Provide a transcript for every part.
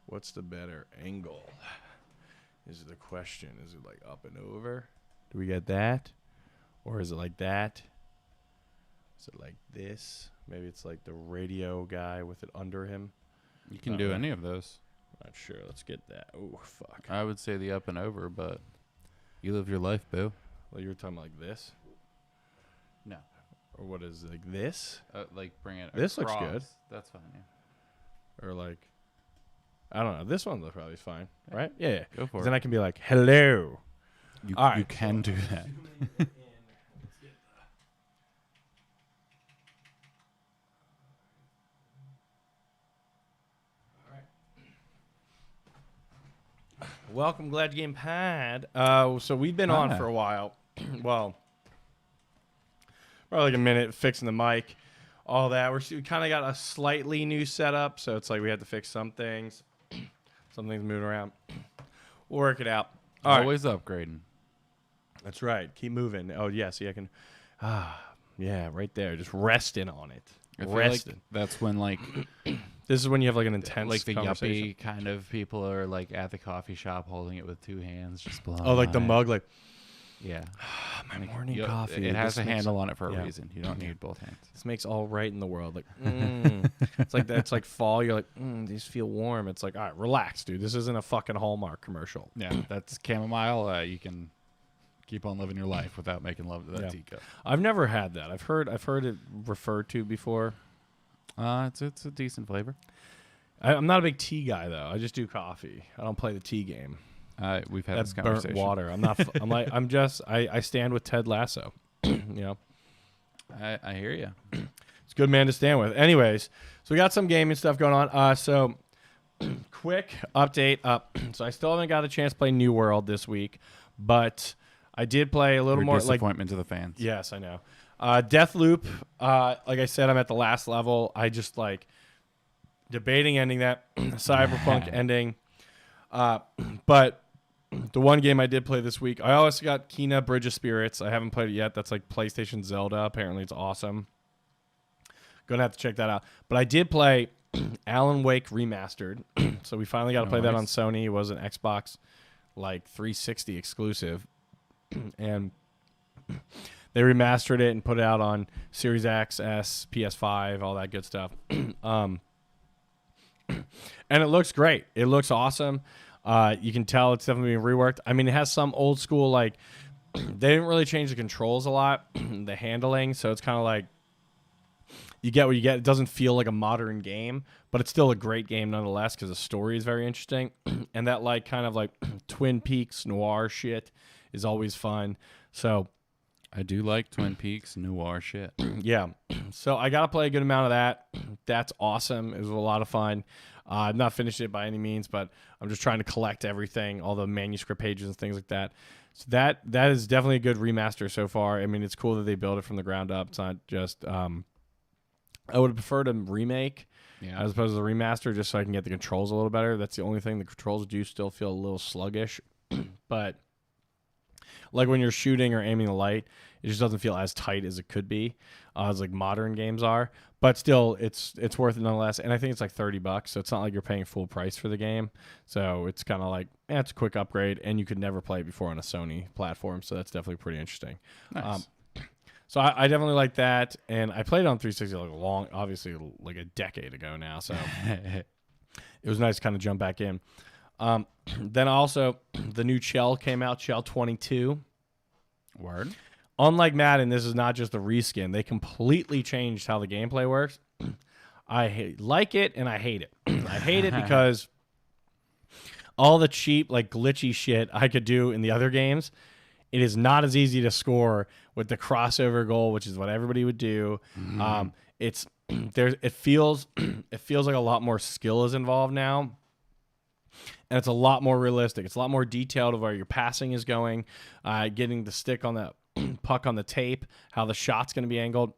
What's the better angle? Is the question. Is it like up and over? Do we get that? Or is it like that? Is it like this? Maybe it's like the radio guy with it under him. You can do any of those. Not sure. Let's get that. Oh, fuck. I would say the up and over, but you live your life, boo. Well, you were talking like this? No. Or what is it, like this? Like bring it This across. looks good. That's fine, yeah. Or like, I don't know. This one looks probably fine, right? Yeah. Go for it. Then I can be like, hello. You, All right, you can do that. Welcome, Glad You Game Pad. So we've been on for a while. Well, probably like a minute fixing the mic, all that. We kind of got a slightly new setup, so it's like we had to fix some things. Some things moving around. We'll work it out. Always upgrading. That's right. Keep moving. Oh, yeah. See, I can. Yeah, right there. Just resting on it. Resting. Like that's when, like, this is when you have like an intense like the conversation. yuppie kind of people are like at the coffee shop holding it with two hands, just blowing. Oh, like the mug, like. Yeah. My morning coffee. It has a handle on it for a reason. You don't need both hands. This makes all right in the world. Like, it's like fall. You're like, these feel warm. It's like, all right, relax, dude. This isn't a fucking Hallmark commercial. Yeah, that's chamomile. You can keep on living your life without making love to that teacup. I've never had that. I've heard it referred to before. It's a decent flavor. I'm not a big tea guy though. I just do coffee. I don't play the tea game. We've had That's this conversation. burnt water. I'm not. I stand with Ted Lasso. You know. I hear you. It's a good man to stand with. Anyways, so we got some gaming stuff going on. So quick update. So I still haven't got a chance to play New World this week, but I did play a little more. Disappointment to the fans. Yes, I know. Deathloop. Like I said, I'm at the last level. I just like debating ending that Cyberpunk ending. But the one game I did play this week, I also got Kena Bridge of Spirits. I haven't played it yet. That's like PlayStation Zelda. Apparently it's awesome. Gonna have to check that out. But I did play Alan Wake Remastered. So we finally got to play that on Sony. It was an Xbox like 360 exclusive. And they remastered it and put it out on Series X, S, PS5, all that good stuff. And it looks great. It looks awesome. You can tell it's definitely being reworked. I mean, it has some old school, like, they didn't really change the controls a lot, the handling, so it's kind of like, you get what you get. It doesn't feel like a modern game, but it's still a great game nonetheless because the story is very interesting. And that, like, kind of like Twin Peaks noir shit is always fun. So I do like Twin Peaks noir shit. Yeah. So I got to play a good amount of that. That's awesome. It was a lot of fun. I've not finished it by any means, but I'm just trying to collect everything, all the manuscript pages and things like that. So that is definitely a good remaster so far. I mean, it's cool that they build it from the ground up. It's not just I would have preferred a remake as opposed to the remaster just so I can get the controls a little better. That's the only thing. The controls do still feel a little sluggish. But like when you're shooting or aiming the light, it just doesn't feel as tight as it could be, as like modern games are. But still, it's worth it nonetheless. And I think it's like $30, so it's not like you're paying full price for the game. So it's kind of like, it's a quick upgrade, and you could never play it before on a Sony platform. So that's definitely pretty interesting. Nice. So I definitely like that, and I played it on 360 like obviously like a decade ago now. So it was nice to kind of jump back in. Then also the new Shell came out, Shell 22. Word. Unlike Madden, this is not just a reskin. They completely changed how the gameplay works. I like it and I hate it. I hate it because all the cheap, like glitchy shit I could do in the other games, it is not as easy to score with the crossover goal, which is what everybody would do. It feels like a lot more skill is involved now. And it's a lot more realistic. It's a lot more detailed of where your passing is going, getting the stick on the puck on the tape, how the shot's going to be angled.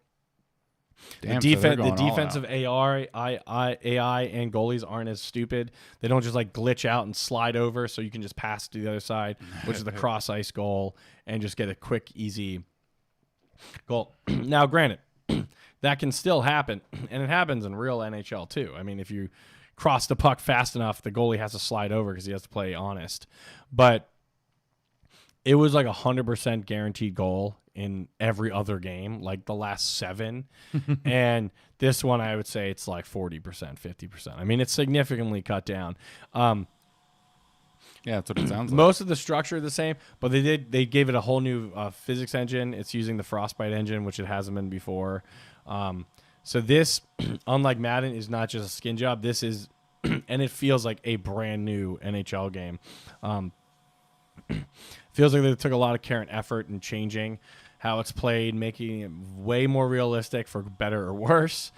Damn, the defensive AI and goalies aren't as stupid. They don't just like glitch out and slide over so you can just pass to the other side, which is the cross ice goal, and just get a quick, easy goal. Now, granted, that can still happen, and it happens in real NHL too. I mean, if you cross the puck fast enough, the goalie has to slide over because he has to play honest. But it was like 100% guaranteed goal in every other game, like the last 7. And this one, I would say it's like 40%, 50%. I mean, it's significantly cut down. Yeah, that's what it sounds like. Most of the structure is the same, but they gave it a whole new physics engine. It's using the Frostbite engine, which it hasn't been before. So this, unlike Madden, is not just a skin job. This is, and it feels like a brand new NHL game. Feels like they took a lot of care and effort in changing how it's played, making it way more realistic for better or worse.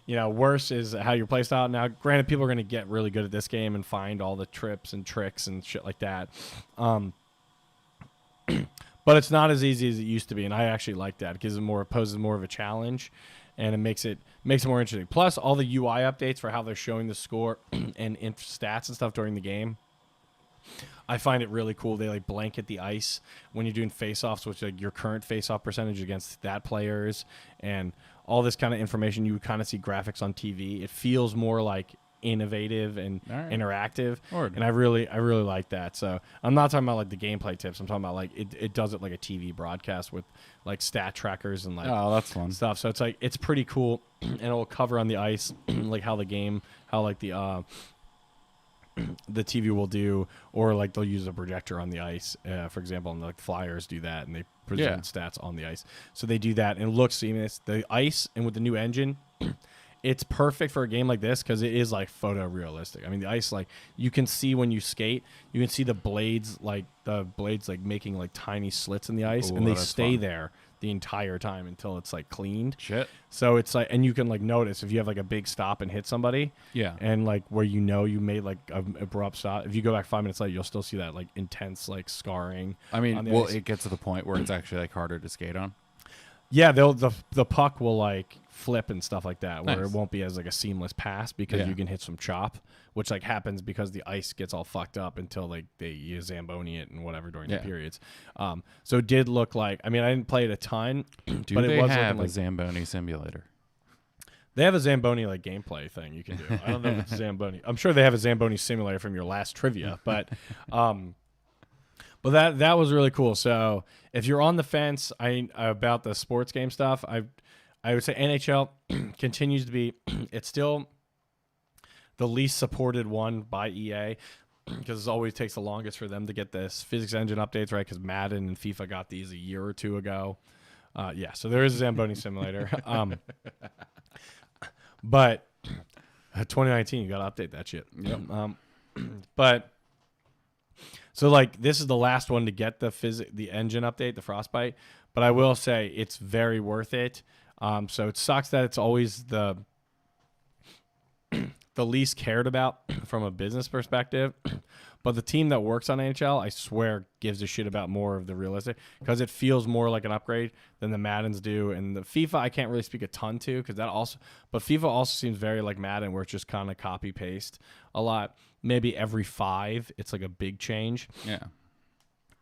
Worse is how your play style. Now, granted, people are going to get really good at this game and find all the trips and tricks and shit like that. But it's not as easy as it used to be, and I actually like that. It gives it poses more of a challenge, and it makes it more interesting. Plus, all the UI updates for how they're showing the score and stats and stuff during the game. I find it really cool. They like blanket the ice when you're doing face-offs, which like your current face-off percentage against that players, and all this kind of information. You kind of see graphics on TV. It feels more like innovative and interactive, and I really like that. So I'm not talking about like the gameplay tips. I'm talking about like it does it like a TV broadcast with like stat trackers and like that's fun stuff. So it's like it's pretty cool, and it'll cover on the ice like how the TV will do, or like they'll use a projector on the ice, for example, and like Flyers do that, and they present stats on the ice. So they do that, and it looks seamless. The ice, and with the new engine, it's perfect for a game like this because it is like photorealistic. I mean, the ice, like you can see when you skate, you can see the blades like making like tiny slits in the ice, and they stay there the entire time until it's like cleaned. Shit. So it's like, and you can like notice if you have like a big stop and hit somebody. Yeah. And like where you made like an abrupt stop. If you go back 5 minutes later, you'll still see that like intense like scarring. I mean, it gets to the point where it's actually like harder to skate on. Yeah, the puck will like flip and stuff like that, where Nice. it won't be as like a seamless pass because you can hit some chop, which like happens because the ice gets all fucked up until like they use Zamboni it and whatever during the periods. So it did look like, I mean, I didn't play it a ton, but they it was have like a Zamboni simulator? They have a Zamboni like gameplay thing you can do. I don't know if it's Zamboni. I'm sure they have a Zamboni simulator from your last trivia, but that was really cool. So if you're on the fence about the sports game stuff, I would say NHL continues to be, it's still the least supported one by EA because it always takes the longest for them to get this physics engine updates, right? Because Madden and FIFA got these a year or two ago. So there is a Zamboni simulator. But 2019, you got to update that shit. Yep. But so like this is the last one to get the engine update, the Frostbite. But I will say it's very worth it. So it sucks that it's always the least cared about from a business perspective. But the team that works on NHL, I swear, gives a shit about more of the realistic because it feels more like an upgrade than the Maddens do. And the FIFA, I can't really speak a ton to because but FIFA also seems very like Madden where it's just kind of copy paste a lot. Maybe every 5, it's like a big change. Yeah.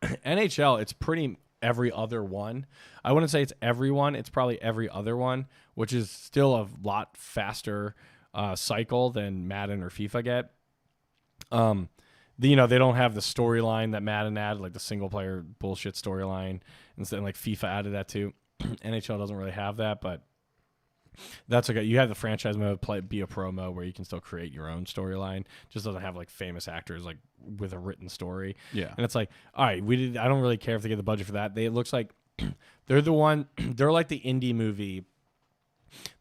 NHL, it's pretty every other one. I wouldn't say it's every one. It's probably every other one, which is still a lot faster cycle than Madden or FIFA get. They don't have the storyline that Madden added, like the single player bullshit storyline, and like FIFA added that too. NHL doesn't really have that, but that's okay. You have the franchise mode, be a pro mode where you can still create your own storyline. Just doesn't have like famous actors like with a written story. Yeah, and it's like, all right, I don't really care if they get the budget for that. It looks like they're like the indie movie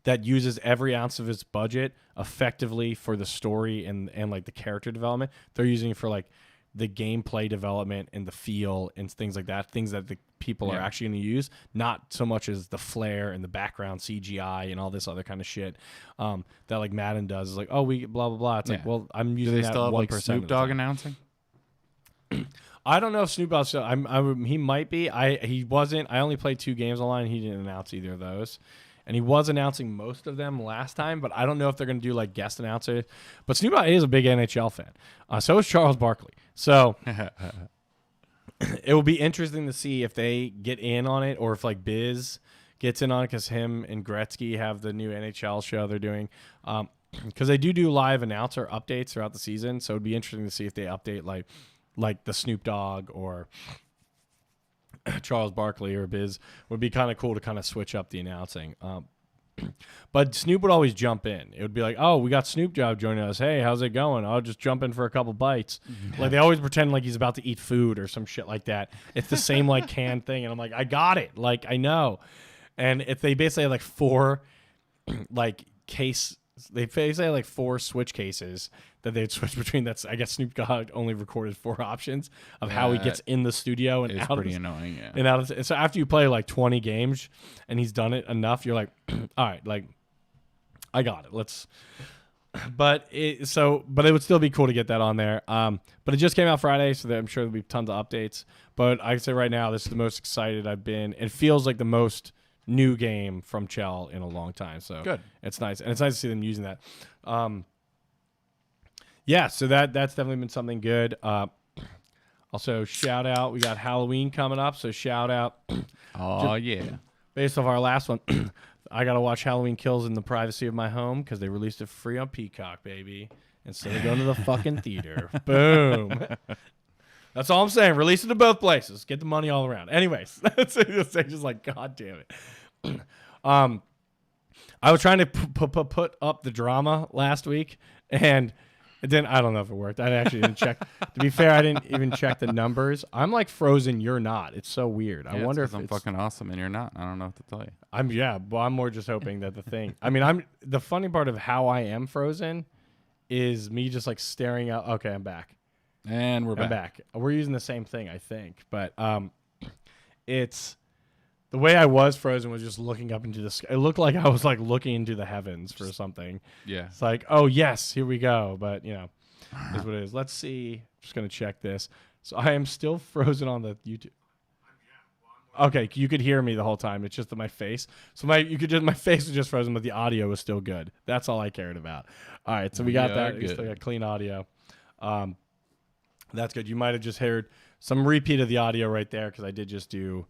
that uses every ounce of its budget effectively for the story and like the character development. They're using it for like the gameplay development and the feel and things like that, things that the people are actually going to use, not so much as the flair and the background CGI and all this other kind of shit that like Madden does. Is like, oh, we blah blah blah. It's like, well, I'm using Do they that still have 1% like Snoop Dogg announcing? I don't know if Snoop Dogg still. He might be. He wasn't. I only played 2 games online. He didn't announce either of those. And he was announcing most of them last time, but I don't know if they're going to do like guest announcers. But Snoop Dogg is a big NHL fan. So is Charles Barkley. So it will be interesting to see if they get in on it or if like Biz gets in on it because him and Gretzky have the new NHL show they're doing. because they do live announcer updates throughout the season, so it'd be interesting to see if they update like the Snoop Dogg or Charles Barkley or Biz. Would be kind of cool to kind of switch up the announcing. But Snoop would always jump in. It would be like, oh, we got Snoop Dogg joining us. Hey, how's it going? I'll just jump in for a couple bites. Like they always pretend like he's about to eat food or some shit like that. It's the same like canned thing, and I'm like, I got it. Like I know. And if they basically have like 4 like case. They basically had like 4 switch cases that they'd switch between. That's I guess Snoop Dogg only recorded 4 options of how he gets in the studio and It's out. pretty annoying, yeah. And out of, and so after you play like 20 games and he's done it enough, you're like, all right, like I got it. Let's. But it would still be cool to get that on there. But it just came out Friday, so I'm sure there'll be tons of updates. But I'd say right now this is the most excited I've been. It feels like the most new game from Chell in a long time, so good. It's nice, and it's nice to see them using that. Yeah, so that's definitely been something good. Also, shout out, we got Halloween coming up, so shout out. Oh yeah, based off our last one, I gotta watch Halloween Kills in the privacy of my home because they released it free on Peacock, baby, instead of going to the fucking theater. Boom. That's all I'm saying. Release it to both places. Get the money all around. Anyways, that's just like, God damn it. I was trying to put up the drama last week, and it didn't. I don't know if it worked. I actually didn't check. To be fair, I didn't even check the numbers. I'm like frozen. You're not. It's so weird. Yeah, I wonder if I'm fucking awesome and you're not. I don't know what to tell you. I'm more just hoping that the thing. I mean, the funny part of how I am frozen is me just like staring out. Okay, I'm back. And we're I'm back. back. We're using the same thing, I think, but it's the way I was frozen was just looking up into the sky. It looked like I was like looking into the heavens for something. Yeah. It's like, oh yes, here we go. But you know, is what it is. Let's see. Just gonna check this. So I am still frozen on the YouTube. Okay, you could hear me the whole time. It's just that my face. So my face was just frozen, but the audio was still good. That's all I cared about. All right, so we got that. We still got clean audio. That's good. You might have just heard some repeat of the audio right there because I did just do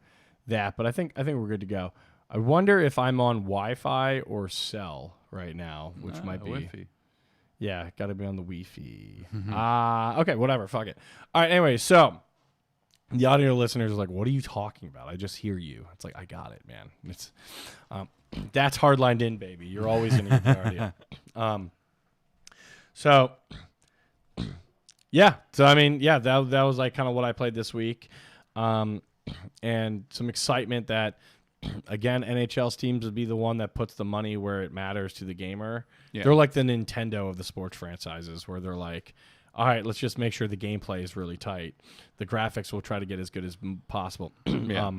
that. But I think we're good to go. I wonder if I'm on Wi-Fi or cell right now, which might be. Wi-Fi. Yeah, got to be on the Wi-Fi. Okay, whatever. Fuck it. All right. Anyway, so the audio listeners are like, "What are you talking about? I just hear you." It's like, I got it, man. It's that's hardlined in, baby. You're always gonna get the audio. So. Yeah. So, I mean, yeah, that was like kind of what I played this week. And some excitement that, again, NHL's teams would be the one that puts the money where it matters to the gamer. Yeah. They're like the Nintendo of the sports franchises where they're like, all right, let's just make sure the gameplay is really tight. The graphics we'll try to get as good as possible. Yeah.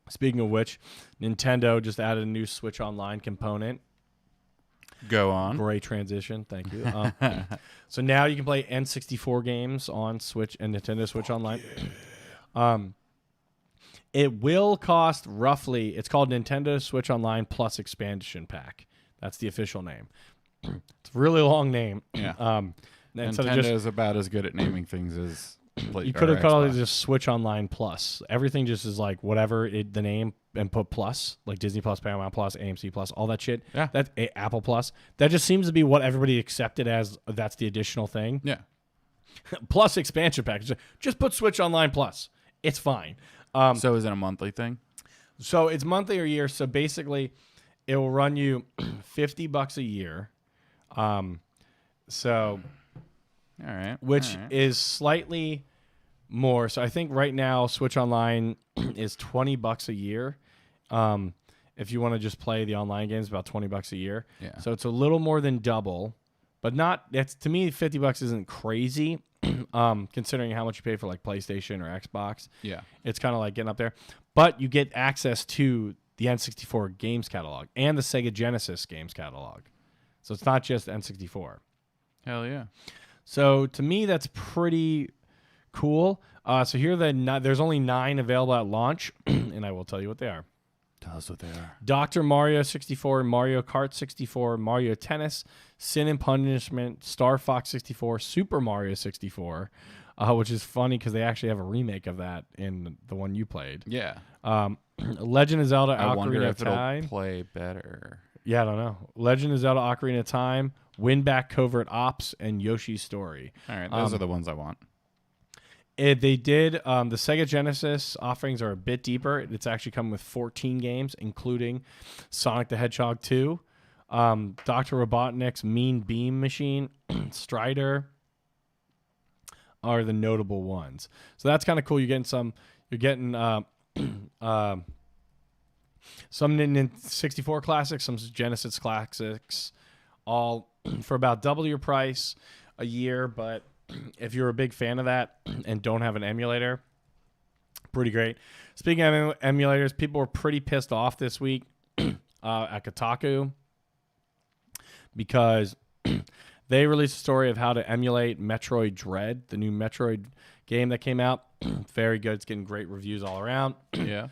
Speaking of which, Nintendo just added a new Switch Online component. Go on. Great transition. Thank you. So now you can play N64 games on Switch and Nintendo Switch Online. Yeah. It will cost roughly, it's called Nintendo Switch Online Plus Expansion Pack. That's the official name. It's a really long name. Yeah. Nintendo is about as good at naming things as you could have called it just Switch Online Plus. Everything just is like whatever the name and put plus, like Disney Plus, Paramount Plus, AMC Plus, all that shit. Yeah. That's Apple Plus. That just seems to be what everybody accepted as that's the additional thing. Yeah. Plus expansion package. Just put Switch Online Plus. It's fine. So is it a monthly thing? So it's monthly or year. So basically, it will run you $50 a year. So, all right, which is slightly more. So I think right now Switch Online is $20 a year. If you want to just play the online games, about $20 a year. Yeah. So it's a little more than double, but not. That's to me, $50 isn't crazy. Considering how much you pay for like PlayStation or Xbox. Yeah. It's kind of like getting up there. But you get access to the N64 games catalog and the Sega Genesis games catalog. So it's not just N64. Hell yeah. So to me, that's pretty cool. So here there's only 9 available at launch, and I will tell you what they are. Tell us what they are. Dr. Mario 64, Mario Kart 64, Mario Tennis, Sin and Punishment, Star Fox 64, Super Mario 64, which is funny because they actually have a remake of that in the one you played. Yeah. Legend of Zelda I wonder Ocarina if of Time. it'll play better. Yeah, I don't know. Legend of Zelda Ocarina of Time, Winback Covert Ops, and Yoshi's Story. All right, those are the ones I want. They did the Sega Genesis offerings are a bit deeper. It's actually come with 14 games, including Sonic the Hedgehog 2, Dr. Robotnik's Mean Beam Machine, Strider are the notable ones. So that's kind of cool. You're getting some some 64 classics, some Genesis classics, all for about double your price a year. But if you're a big fan of that and don't have an emulator, pretty great. Speaking of emulators, people were pretty pissed off this week at Kotaku because they released a story of how to emulate Metroid Dread, the new Metroid game that came out. Very good. It's getting great reviews all around. Yeah.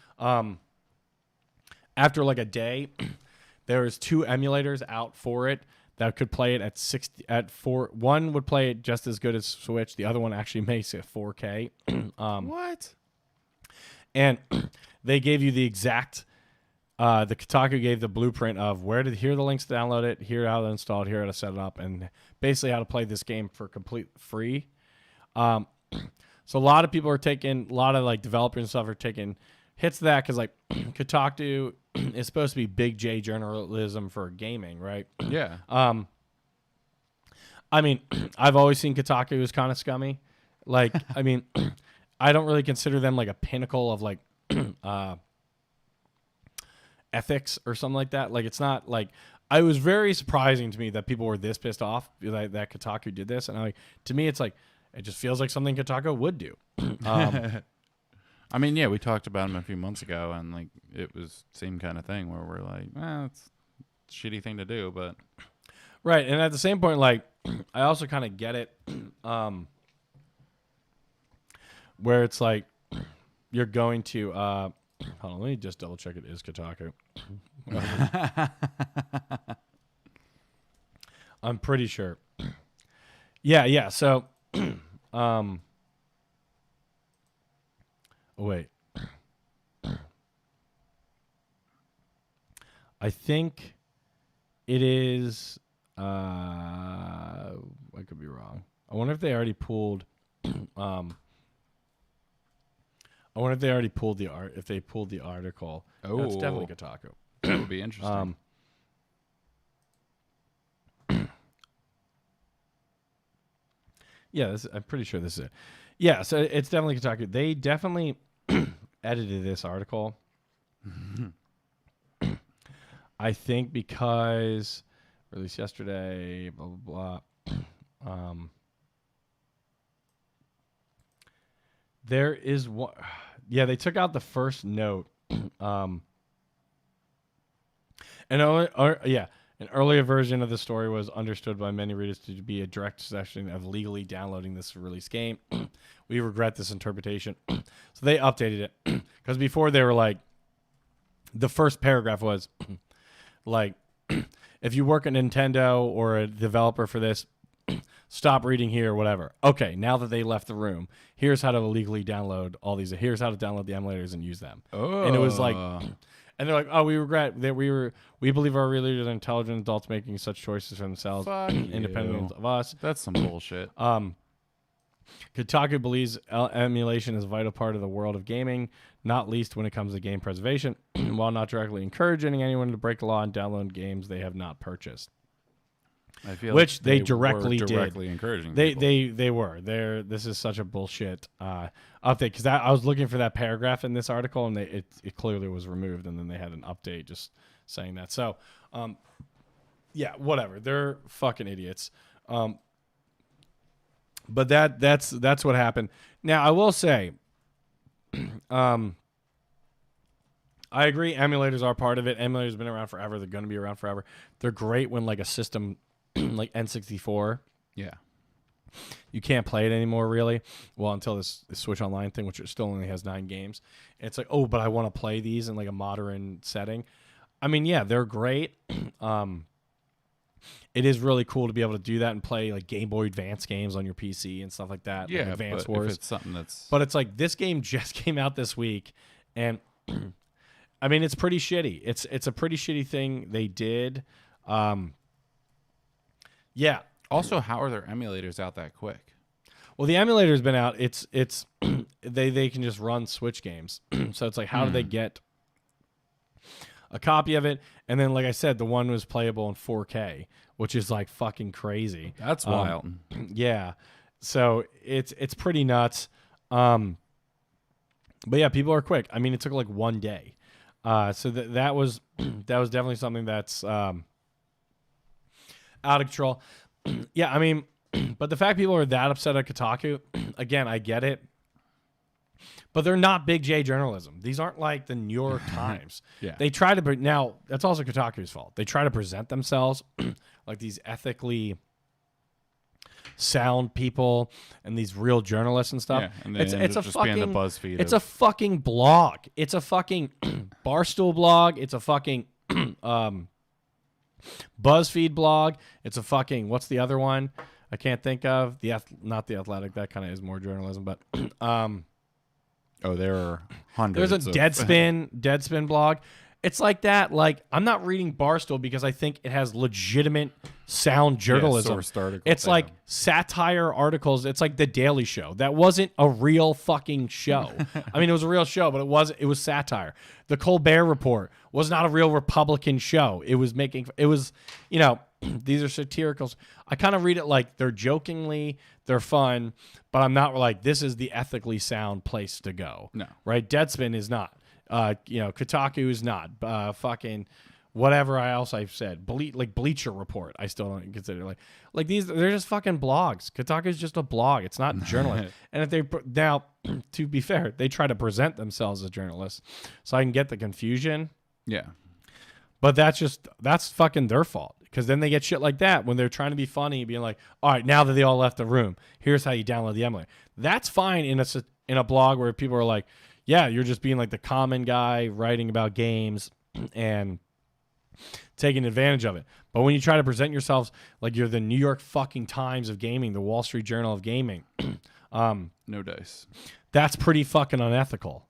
After like a day, there was 2 emulators out for it that could play it at 60 at 4. One would play it just as good as Switch. The other one actually makes it 4K. What? And they gave you the exact. The Kotaku gave the blueprint of here are the links to download it, here how to install it, here how to set it up, and basically how to play this game for complete free. So a lot of people are taking, a lot of like developers and stuff are taking hits to that because like Kotaku is supposed to be big J journalism for gaming, right? Yeah. I mean, I've always seen Kotaku as kind of scummy. Like, I mean, I don't really consider them like a pinnacle of like ethics or something like that. Like, it's not like, it was very surprising to me that people were this pissed off that Kotaku did this. And to me, it's like, it just feels like something Kotaku would do. I mean, yeah, we talked about them a few months ago, and like it was same kind of thing where we're like, it's a shitty thing to do, but right. And at the same point, like, I also kind of get it, where it's like you're going to hold on, let me just double check it is Kotaku. I'm pretty sure. Yeah. So, oh, wait. I think it is. I could be wrong. I wonder if they already pulled. I wonder if they already pulled the art. If they pulled the article. Oh, no, it's definitely Kotaku. That would be interesting. Yeah, I'm pretty sure this is it. Yeah, so it's definitely Kotaku. They definitely edited this article. I think because released yesterday, blah blah blah. There is one. Yeah, they took out the first note. An earlier version of the story was understood by many readers to be a direct suggestion of legally downloading this release game. We regret this interpretation. So they updated it because before they were like, the first paragraph was like, if you work at Nintendo or a developer for this, stop reading here or whatever. Okay, now that they left the room, here's how to legally download all these. Here's how to download the emulators and use them. Oh. And it was like, and they're like, oh, we regret that we believe our readers are intelligent adults making such choices for themselves, independent of us. That's some bullshit. Kotaku believes emulation is a vital part of the world of gaming, not least when it comes to game preservation, while not directly encouraging anyone to break the law and download games they have not purchased. I feel Which like they directly did. Directly encouraging They were. This is such a bullshit update because I was looking for that paragraph in this article and it clearly was removed, and then they had an update just saying that. So, yeah, whatever. They're fucking idiots. But that's what happened. Now I will say, I agree. Emulators are part of it. Emulators have been around forever. They're going to be around forever. They're great when like a system like N64. Yeah. You can't play it anymore, really. Well, until this Switch Online thing, which still only has 9 games. It's like, oh, but I want to play these in like a modern setting. I mean, yeah, they're great. It is really cool to be able to do that and play like Game Boy Advance games on your PC and stuff like that. Yeah, like Advance but Wars. if it's something that's... But it's like this game just came out this week, and I mean it's pretty shitty. It's a pretty shitty thing they did. Yeah. Also, how are their emulators out that quick? Well, the emulator's been out. It's they can just run Switch games. So it's like, how do they get a copy of it? And then, like I said, the one was playable in 4K, which is like fucking crazy. That's wild. Yeah. So it's pretty nuts. But yeah, people are quick. I mean, it took like 1 day. So that was definitely something that's out of control. Yeah, I mean, but the fact people are that upset at Kotaku, again, I get it. But they're not big J journalism. These aren't like the New York Times. Yeah. They try to now that's also Kotaku's fault. They try to present themselves like these ethically sound people and these real journalists and stuff. Yeah, and it's a just fucking being the BuzzFeed. It's a fucking blog. It's a fucking Barstool blog. It's a fucking BuzzFeed blog. It's a fucking what's the other one? I can't think of not the Athletic. That kind of is more journalism, but there are hundreds. there's a Deadspin blog. It's like that. Like, I'm not reading Barstool because I think it has legitimate sound journalism. It's like satire articles. It's like The Daily Show. That wasn't a real fucking show. I mean, it was a real show, but it was satire. The Colbert Report was not a real Republican show. It was these are satiricals. I kind of read it like they're jokingly, they're fun, but I'm not like, this is the ethically sound place to go. No. Right? Deadspin is not. Kotaku is not. Fucking whatever else I've said. Bleacher Report, I still don't consider like these. They're just fucking blogs. Kotaku is just a blog. It's not journalism. And if they now, to be fair, they try to present themselves as journalists, so I can get the confusion. Yeah. But that's fucking their fault. Because then they get shit like that when they're trying to be funny, being like, all right, now that they all left the room, here's how you download the emulator. That's fine in a blog where people are like, yeah, you're just being like the common guy writing about games and taking advantage of it. But when you try to present yourselves like you're the New York fucking Times of gaming, the Wall Street Journal of gaming, no dice. That's pretty fucking unethical.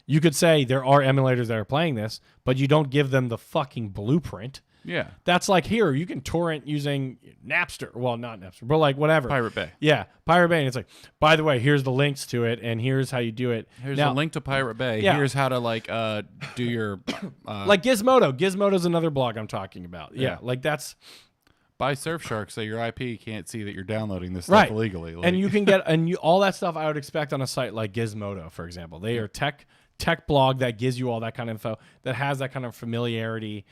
You could say there are emulators that are playing this, but you don't give them the fucking blueprint. Yeah. That's like, here, you can torrent using Napster. Well, not Napster, but like whatever. Pirate Bay. Yeah, Pirate Bay. And it's like, by the way, here's the links to it, and here's how you do it. Here's a link to Pirate Bay. Yeah. Here's how to do your like Gizmodo. Gizmodo's another blog I'm talking about. Yeah, like that's buy Surfshark so your IP can't see that you're downloading this stuff illegally. And you can get all that stuff I would expect on a site like Gizmodo, for example. They are tech blog that gives you all that kind of info, that has that kind of familiarity.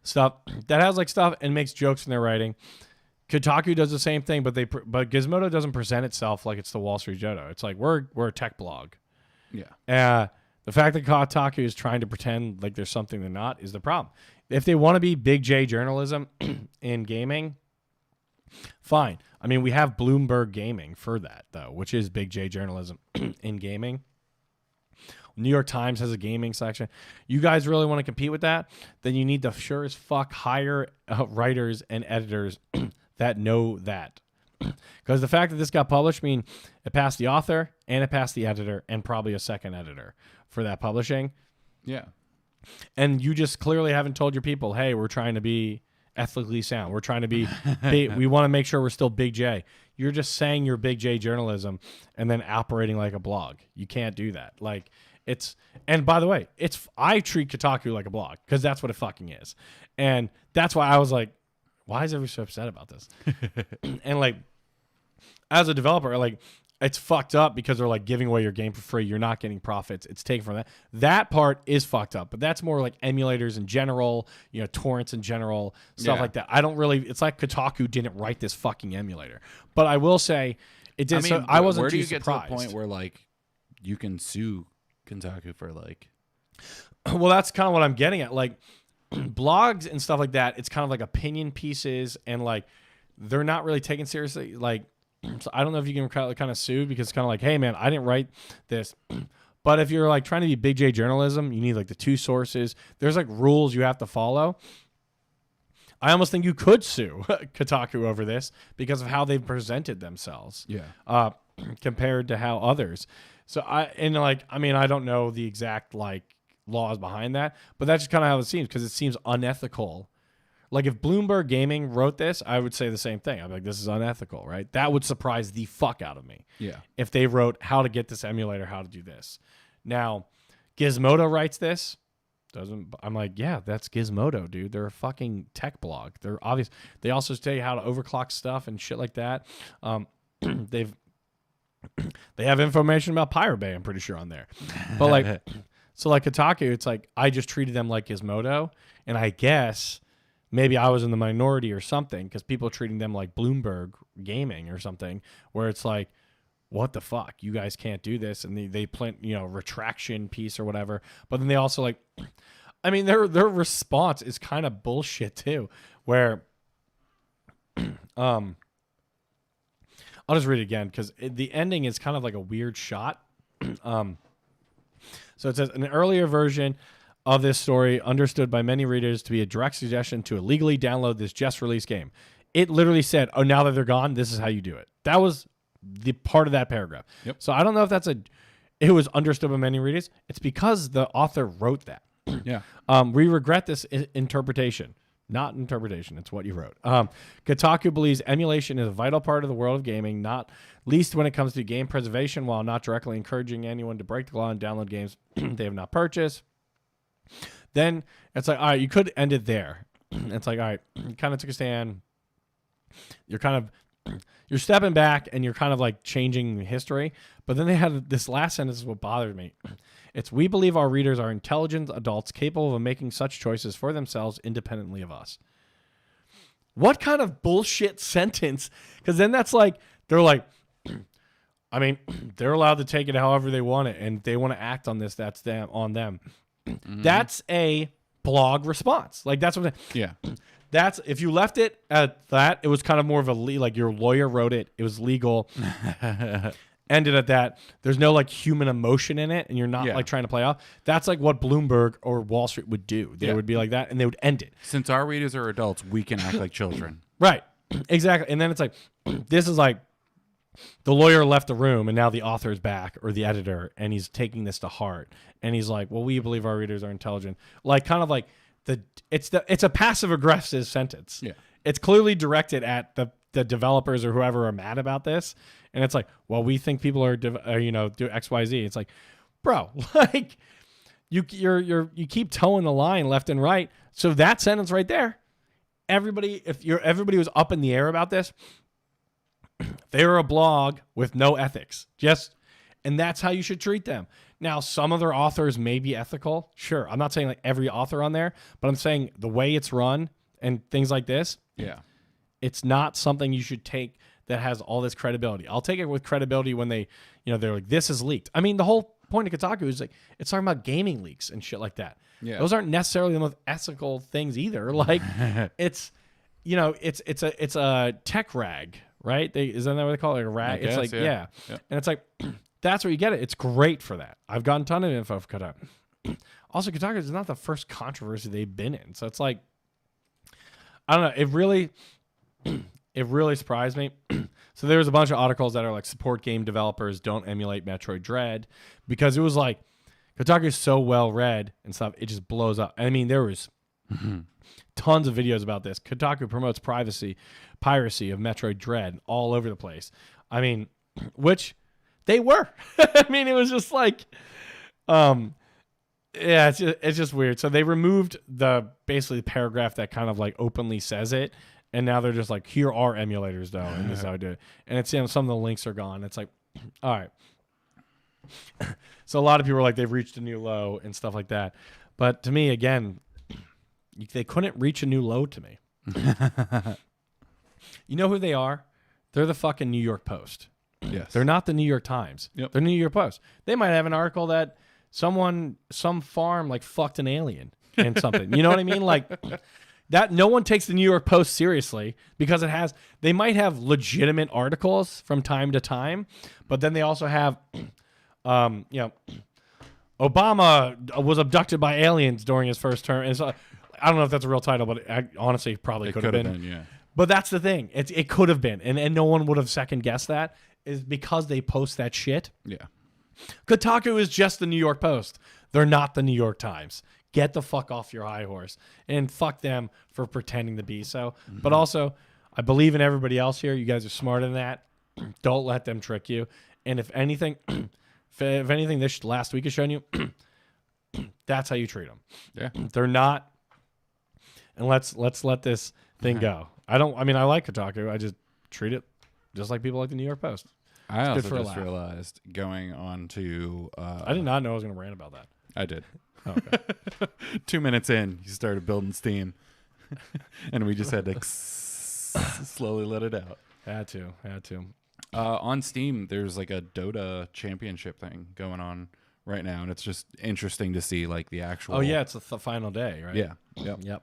Stuff that has like stuff and makes jokes in their writing. Kotaku does the same thing, but Gizmodo doesn't present itself like it's the Wall Street Journal. It's like we're a tech blog. Yeah. The fact that Kotaku is trying to pretend like there's something they're not is the problem. If they want to be big J journalism in gaming, fine. I mean, we have Bloomberg Gaming for that though, which is big J journalism in gaming. New York Times has a gaming section. You guys really want to compete with that? Then you need to sure as fuck hire writers and editors that know that. Because the fact that this got published means it passed the author and it passed the editor and probably a second editor for that publishing. Yeah. And you just clearly haven't told your people, hey, we're trying to be ethically sound. We're trying to be big. We want to make sure we're still big J. You're just saying you're big J journalism and then operating like a blog. You can't do that. Like, and by the way, I treat Kotaku like a blog because that's what it fucking is. And that's why I was like, why is everyone so upset about this? And like, as a developer, like, it's fucked up because they're like giving away your game for free. You're not getting profits. It's taken from that. That part is fucked up, but that's more like emulators in general, torrents in general, stuff like that. It's like Kotaku didn't write this fucking emulator. But I will say it did. I mean, I wasn't too surprised. Where do you get to the point where like you can sue Kotaku for like? Well, that's kind of what I'm getting at. Like blogs and stuff like that, it's kind of like opinion pieces, and like they're not really taken seriously. Like, so I don't know if you can kind of sue because it's kind of like, hey man, I didn't write this. But if you're like trying to be big J journalism, you need like the two sources. There's like rules you have to follow. I almost think you could sue Kotaku over this because of how they've presented themselves. Yeah. Compared to how others. So I don't know the exact like laws behind that, but that's just kind of how it seems because it seems unethical. Like if Bloomberg Gaming wrote this, I would say the same thing. I'm like, this is unethical, right? That would surprise the fuck out of me. Yeah. If they wrote how to get this emulator, how to do this. Now, Gizmodo writes this. I'm like, yeah, that's Gizmodo, dude. They're a fucking tech blog. They're obvious. They also tell you how to overclock stuff and shit like that. They have information about Pirate Bay, I'm pretty sure, on there. But like, so like Kotaku, it's like I just treated them like Gizmodo, and I guess maybe I was in the minority or something because people are treating them like Bloomberg Gaming or something, where it's like, what the fuck? You guys can't do this, and they plant, retraction piece or whatever. But then they also like, I mean, their response is kind of bullshit too, where, I'll just read it again because the ending is kind of like a weird shot. So it says an earlier version of this story understood by many readers to be a direct suggestion to illegally download this just released game. It literally said, "Oh, now that they're gone, this is how you do it." That was the part of that paragraph. Yep. So I don't know if it was understood by many readers. It's because the author wrote that. Yeah. We regret this interpretation. Not interpretation. It's what you wrote. Kotaku believes emulation is a vital part of the world of gaming, not least when it comes to game preservation, while not directly encouraging anyone to break the law and download games they have not purchased. Then it's like, all right, you could end it there. It's like, all right, you kind of took a stand. You're stepping back and you're kind of like changing history. But then they had this last sentence is what bothered me. It's, we believe our readers are intelligent adults capable of making such choices for themselves independently of us. What kind of bullshit sentence? Because then that's like, they're like, I mean, they're allowed to take it however they want it. And if they want to act on this, that's on them. Mm-hmm. That's a blog response. Like that's what. Yeah. That's if you left it at that, it was kind of more of a like your lawyer wrote it. It was legal. Ended at that. There's no like human emotion in it, and you're not like trying to play off. That's like what Bloomberg or Wall Street would do. They would be like that, and they would end it. Since our readers are adults, we can act like children. Right. Exactly. And then it's like, this is like the lawyer left the room, and now the author is back, or the editor, and he's taking this to heart, and he's like, well, we believe our readers are intelligent. Like kind of like it's a passive aggressive sentence. Yeah. It's clearly directed at the developers or whoever are mad about this. And it's like, well, we think people are, do XYZ. It's like, bro, like you keep towing the line left and right. So that sentence right there, everybody was up in the air about this, they were a blog with no ethics. And that's how you should treat them. Now, some other authors may be ethical. Sure. I'm not saying like every author on there, but I'm saying the way it's run and things like this. Yeah. It's not something you should take that has all this credibility. I'll take it with credibility when they, they're like, this is leaked. I mean, the whole point of Kotaku is like, it's talking about gaming leaks and shit like that. Yeah. Those aren't necessarily the most ethical things either. Like it's a tech rag, right? Isn't that what they call it? A rag? It's like, yeah. And it's like, that's where you get it. It's great for that. I've gotten a ton of info for Kotaku. Also, Kotaku is not the first controversy they've been in. So it's like, I don't know. It really surprised me. So there was a bunch of articles that are like, support game developers, don't emulate Metroid Dread, because it was like, Kotaku is so well read and stuff, it just blows up. I mean, there was tons of videos about this. Kotaku promotes piracy of Metroid Dread all over the place. I mean, which they were. I mean, it was just like, it's just weird. So they removed basically the paragraph that kind of like openly says it. And now they're just like, here are emulators, though, and this is how I do it. And it's some of the links are gone. It's like, all right. So a lot of people are like, they've reached a new low and stuff like that. But to me, again, they couldn't reach a new low to me. You know who they are? They're the fucking New York Post. Yes. They're not the New York Times. Yep. They're New York Post. They might have an article that some farm like fucked an alien and something. You know what I mean? Like that. No one takes the New York Post seriously because they might have legitimate articles from time to time, but then they also have, Obama was abducted by aliens during his first term. And so, I don't know if that's a real title, but honestly, probably could have been. Yeah. But that's the thing. It could have been, and no one would have second guessed that, is because they post that shit. Yeah. Kotaku is just the New York Post. They're not the New York Times. get the fuck off your high horse, and fuck them for pretending to be so. But also, I believe in everybody else here. You guys are smarter than that. Don't let them trick you. And if anything, this last week has shown you, that's how you treat them. Yeah. They're not. And let's let this thing go. I like Kotaku. I just treat it just like people like the New York Post. I also just realized going on to... I did not know I was going to rant about that. I did. Oh, okay. 2 minutes in, you started building steam. And we just had to slowly let it out. Had to. On Steam, there's like a Dota championship thing going on right now, and it's just interesting to see like the actual... Oh, yeah, it's the final day, right? Yeah. Yep.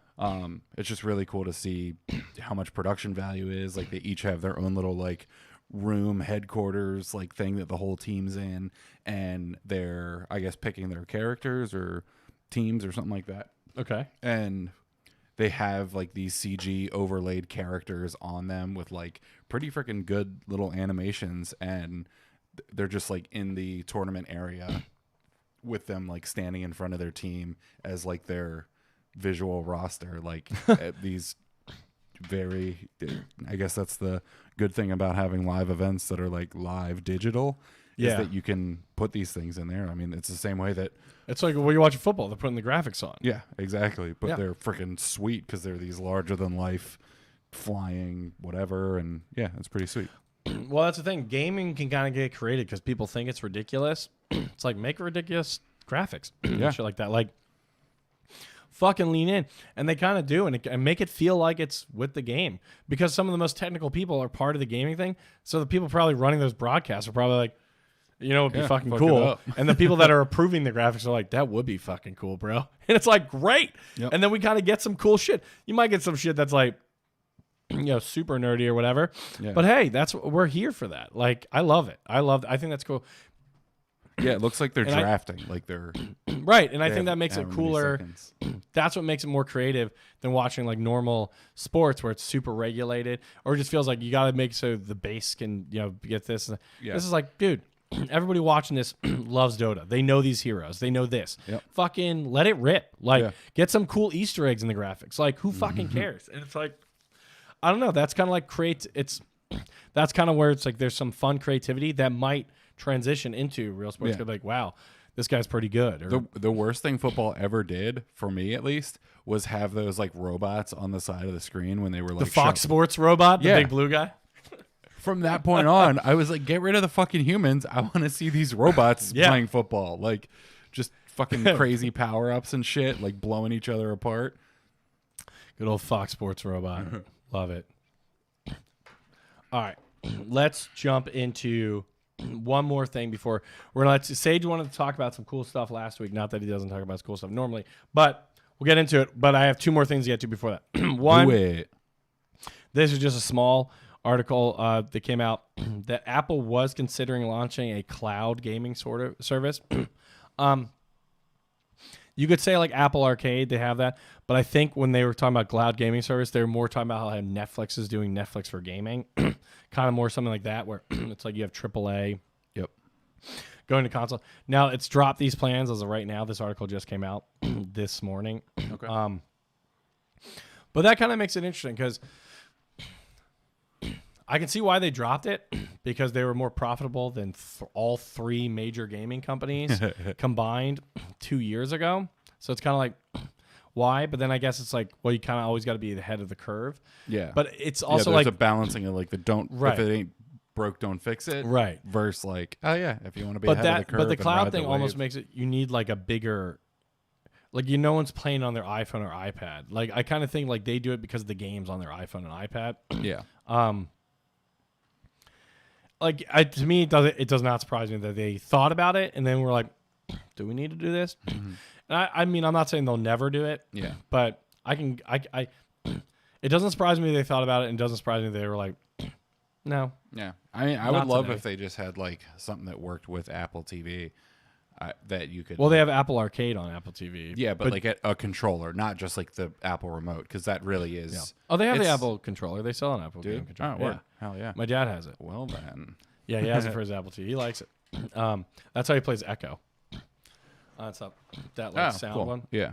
It's just really cool to see how much production value is. Like, they each have their own little like room headquarters like thing that the whole team's in, and they're, I guess, picking their characters or teams or something like that. Okay. And they have like these CG overlaid characters on them with like pretty freaking good little animations, and they're just like in the tournament area with them like standing in front of their team as like their visual roster, like these very, I guess that's the good thing about having live events that are like live digital, is that you can put these things in there. I mean, it's the same way that it's like when you watch football, they're putting the graphics on. Yeah, exactly. But they're freaking sweet because they're these larger than life flying whatever, and yeah, it's pretty sweet. Well, that's the thing. Gaming can kind of get created because people think it's ridiculous. It's like, make ridiculous graphics, shit like that. Like, fucking lean in, and they kind of do, and make it feel like it's with the game, because some of the most technical people are part of the gaming thing. So the people probably running those broadcasts are probably like, you know, it'd be fucking cool. And the people that are approving the graphics are like, that would be fucking cool, bro. And it's like, great. Yep. And then we kind of get some cool shit. You might get some shit that's like, you know, super nerdy or whatever. Yeah. But hey, we're here for that. Like, I love it. I think that's cool. Yeah, it looks like they're drafting. Like they're right. And I think that makes it cooler. That's what makes it more creative than watching like normal sports where it's super regulated, or it just feels like you got to make so the base can, you know, get this. Yeah. This is like, dude, everybody watching this loves Dota. They know these heroes. They know this. Yep. Fucking let it rip. Like, get some cool Easter eggs in the graphics. Like, who fucking cares? And it's like, I don't know. That's kind of like that's kind of where it's like there's some fun creativity that might transition into real sports. Yeah. Like, wow, this guy's pretty good. Or, the worst thing football ever did, for me at least, was have those like robots on the side of the screen when they were like the Fox Sports robot, the big blue guy. From that point on, I was like, get rid of the fucking humans. I want to see these robots playing football. Like, just fucking crazy power-ups and shit, like blowing each other apart. Good old Fox Sports robot. Love it. All right. Let's jump into one more thing before we're going to let Sage wanted to talk about some cool stuff last week. Not that he doesn't talk about cool stuff normally, but we'll get into it. But I have two more things to get to before that. One, this is just a small article that came out that Apple was considering launching a cloud gaming sort of service. You could say like Apple Arcade, they have that, but I think when they were talking about cloud gaming service, they were more talking about how Netflix is doing Netflix for gaming, kind of more something like that, where it's like you have AAA. Yep. Going to console. Now it's dropped these plans as of right now. This article just came out this morning. Okay. But that kind of makes it interesting because I can see why they dropped it, because they were more profitable than all three major gaming companies combined 2 years ago. So it's kind of like, why? But then I guess it's like, well, you kind of always got to be the head of the curve. Yeah. But it's also there's like a balancing of like if it ain't broke, don't fix it. Right. Versus like, oh yeah, if you want to be ahead of the curve. But the cloud thing almost makes it, you need like a bigger, like, no one's playing on their iPhone or iPad. Like, I kind of think like they do it because of the games on their iPhone and iPad. Yeah. Like, to me, it does not surprise me that they thought about it and then we're like, do we need to do this? Mm-hmm. And I mean, I'm not saying they'll never do it. Yeah. But it doesn't surprise me they thought about it, and it doesn't surprise me they were like, no. Yeah. I mean, I would love if they just had like something that worked with Apple TV. That you could. Well, they have Apple Arcade on Apple TV. Yeah, but like a controller, not just like the Apple remote, because that really is. Yeah. Oh, they have the Apple controller. They sell an Apple game controller. Oh, yeah. Hell yeah. My dad has it. Well then. Yeah, he has it for his Apple TV. He likes it. That's how he plays Echo. That's up. That like sound cool. one. Yeah.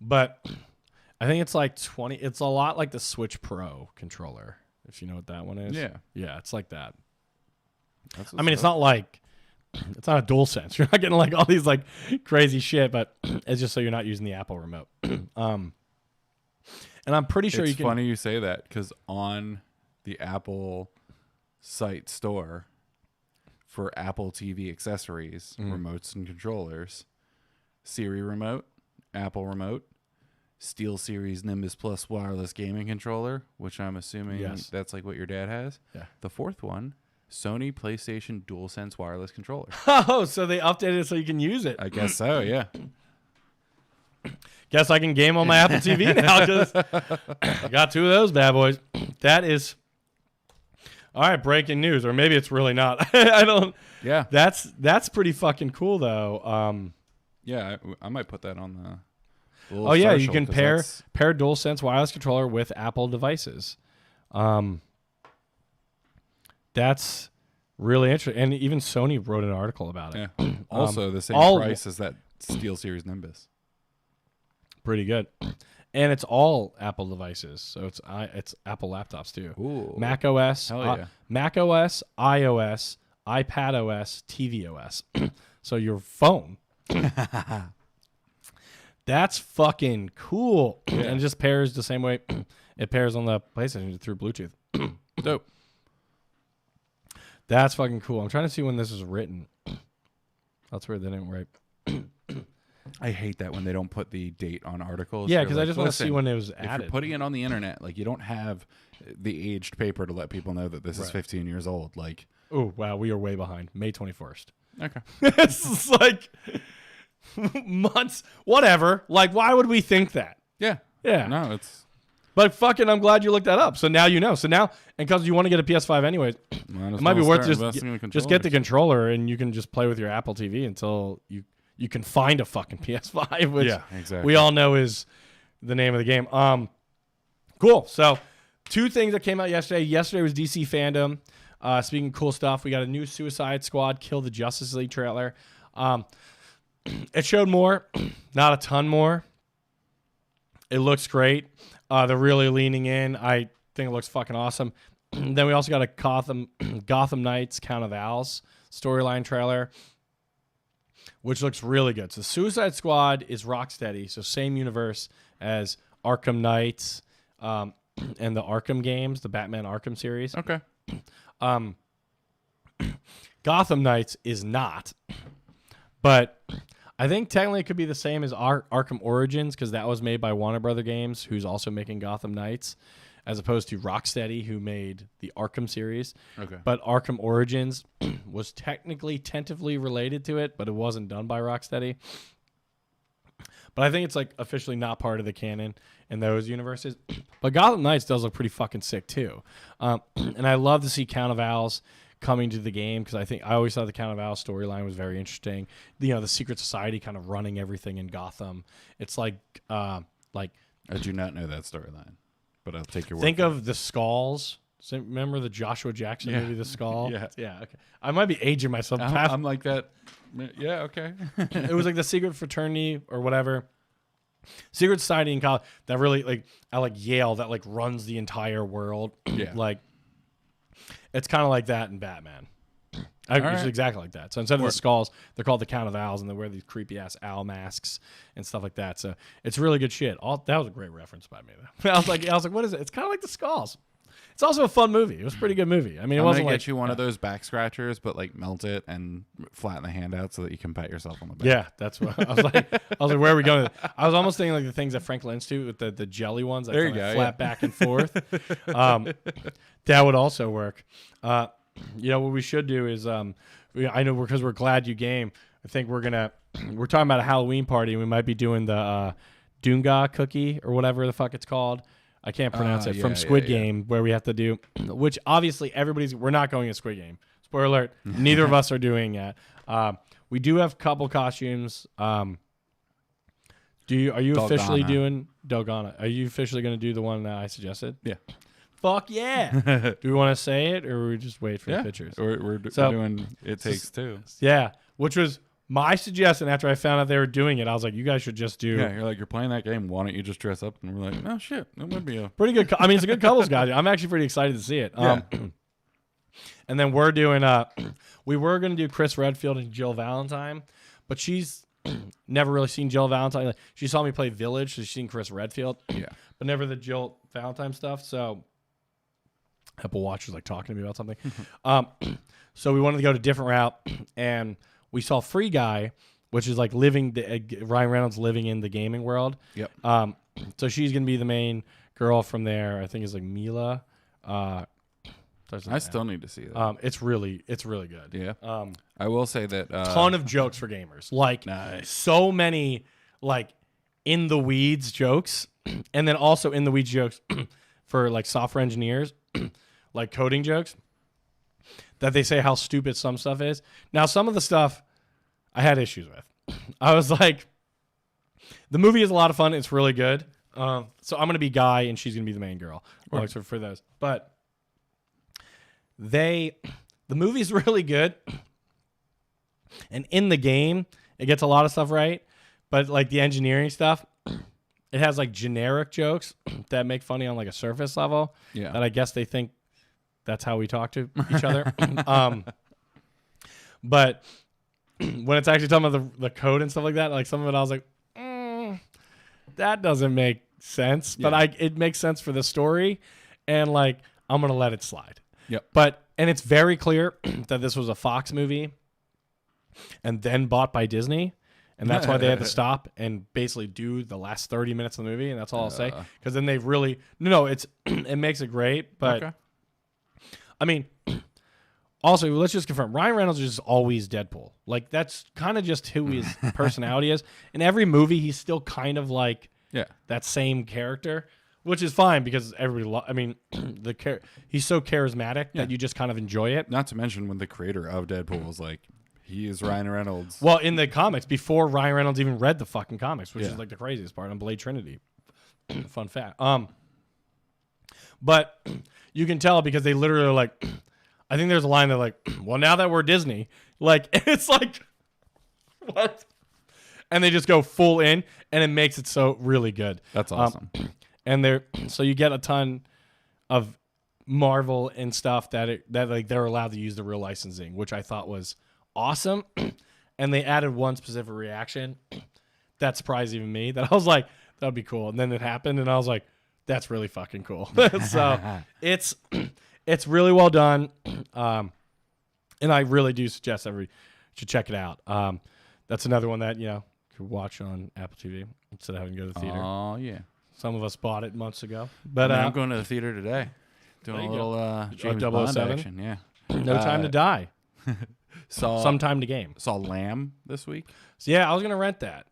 But I think it's like 20. It's a lot like the Switch Pro controller, if you know what that one is. Yeah, it's like that. I mean, it's not like it's not a DualSense. You're not getting like all these like crazy shit, but it's just so you're not using the Apple remote. And I'm pretty sure it's you can. funny you say that because on the Apple site store for Apple TV accessories, remotes and controllers, Siri remote, Apple remote, SteelSeries Nimbus Plus wireless gaming controller, which I'm assuming that's like what your dad has. Yeah. The fourth one, Sony PlayStation DualSense wireless controller. Oh, so they updated it so you can use it. I guess so, yeah. Guess I can game on my Apple TV now because I got 2 of those bad boys. That is all right. Breaking news, or maybe it's really not. I don't. Yeah, that's pretty fucking cool though. Yeah, I might put that on the. Oh yeah, you can pair DualSense wireless controller with Apple devices. That's really interesting, and even Sony wrote an article about it. Yeah. Also, the same price as that SteelSeries Nimbus. Pretty good, and it's all Apple devices, so it's Apple laptops too. Ooh. Mac OS, yeah. Mac OS, iOS, iPad OS, TV OS. So your phone. That's fucking cool. Yeah. And it just pairs the same way it pairs on the PlayStation through Bluetooth. Dope. That's fucking cool. I'm trying to see when this was written. That's weird they didn't write. I hate that when they don't put the date on articles. Yeah, because I just want to see when it was added. If you're putting it on the internet, like you don't have the aged paper to let people know that this is 15 years old. Like, oh wow, we are way behind. May 21st. Okay. It's just like months, whatever. Like, why would we think that? Yeah. Yeah. No, it's. But fucking, I'm glad you looked that up. So now you know. So now, and because you want to get a PS5 anyways, it might be worth just get the controller and you can just play with your Apple TV until you can find a fucking PS5, which exactly. we all know is the name of the game. Cool. So 2 things that came out yesterday. Yesterday was DC Fandom. Speaking of cool stuff, we got a new Suicide Squad Kill the Justice League trailer. It showed more, not a ton more. It looks great. They're really leaning in. I think it looks fucking awesome. Then we also got a Gotham Knights Count of Owls storyline trailer, which looks really good. So Suicide Squad is Rocksteady, so same universe as Arkham Knights and the Arkham games, the Batman Arkham series. Okay. Gotham Knights is not, but I think technically it could be the same as Arkham Origins because that was made by Warner Brother Games, who's also making Gotham Knights, as opposed to Rocksteady, who made the Arkham series. Okay. But Arkham Origins was technically tentatively related to it, but it wasn't done by Rocksteady. But I think it's like officially not part of the canon in those universes. But Gotham Knights does look pretty fucking sick too. And I love to see Count of Owls coming to the game because I always thought the Count of Owls storyline was very interesting. The Secret Society kind of running everything in Gotham. It's like I do not know that storyline, but I'll take your word. Think of the Skulls. So remember the Joshua Jackson movie, The Skull? Yeah. Okay. I might be aging myself. I'm like that. Yeah. Okay. It was like the secret fraternity or whatever. Secret society in college that really like Yale that like runs the entire world. Yeah. Like it's kind of like that in Batman. It's exactly like that. So instead of the skulls, they're called the Count of Owls, and they wear these creepy ass owl masks and stuff like that. So it's really good shit. That was a great reference by me. I was like, what is it? It's kind of like the Skulls. It's also a fun movie. It was a pretty good movie. I mean, it wasn't like get you one of those back scratchers, but like melt it and flatten the hand out so that you can pat yourself on the back. Yeah, that's what I was like. Where are we going? I was almost thinking like the things at Franklin Institute with the jelly ones that kind of flap back and forth. That would also work. What we should do is I know because we're glad you game. I think we're talking about a Halloween party, and we might be doing the Doonga cookie or whatever the fuck it's called. I can't pronounce it, from Squid Game, where we have to do, which obviously we're not going to Squid Game. Spoiler alert, neither of us are doing that. We do have a couple costumes. Are you officially doing Delgana? Are you officially going to do the one that I suggested? Yeah. Fuck yeah. Do we want to say it, or we just wait for the pictures? We're doing It Takes Two. Yeah, which was my suggestion after I found out they were doing it, I was like, you guys should just do. Yeah, you're like, you're playing that game. Why don't you just dress up? And we're like, oh shit, that would be a pretty good. I mean, it's a good couples guide. I'm actually pretty excited to see it. Yeah. And then we're doing. We were going to do Chris Redfield and Jill Valentine, but she's never really seen Jill Valentine. Like, she saw me play Village, so she's seen Chris Redfield. Yeah. But never the Jill Valentine stuff. So Apple Watch was like talking to me about something. So we wanted to go to a different route, and we saw Free Guy, which is like living Ryan Reynolds living in the gaming world. Yep. So she's gonna be the main girl from there. I think it's like Mila. I still need to see that. It's really good. Yeah. I will say that Ton of jokes for gamers. Like Nice. so many like in the weeds jokes, and then also in the weeds jokes for like software engineers, like coding jokes that they say how stupid some stuff is. Now some of the stuff I had issues with. I was like, the movie is a lot of fun. It's really good. So I'm gonna be Guy and she's gonna be the main girl. Like, so for those, but the movie's really good, and in the game it gets a lot of stuff right, but like the engineering stuff, it has like generic jokes that make funny on like a surface level. Yeah. That I guess they think that's how we talk to each other. But when it's actually talking about the code and stuff like that, like some of it I was like, that doesn't make sense. Yeah. But it makes sense for the story, and like I'm gonna let it slide. Yep. And it's very clear that this was a Fox movie and then bought by Disney. And that's why they had to stop and basically do the last 30 minutes of the movie. And that's all I'll say. Because then they really, it makes it great. But Okay. I mean, also, let's just confirm Ryan Reynolds is always Deadpool. Like, that's kind of just who his personality is. In every movie, he's still kind of like that same character. Which is fine because everybody. He's so charismatic that you just kind of enjoy it. Not to mention when the creator of Deadpool was like, he is Ryan Reynolds. Well, in the comics, before Ryan Reynolds even read the fucking comics, which is like the craziest part on Blade Trinity. Fun fact. But you can tell because they literally are like, I think there's a line that like, well, now that we're Disney, like it's like, what? And they just go full in, and it makes it so really good. That's awesome. And so you get a ton of Marvel and stuff that like they're allowed to use the real licensing, which I thought was awesome. And they added one specific reaction that surprised even me. That I was like, that'd be cool. And then it happened, and I was like, that's really fucking cool. So it's really well done. And I really do suggest everybody should check it out. That's another one that you could watch on Apple TV instead of having to go to the theater. Oh yeah. Some of us bought it months ago, but I'm going to the theater today, doing a little James Bond 007? action. Yeah, No Time to Die. Some Time to Game. Saw Lamb this week. So yeah, I was gonna rent that.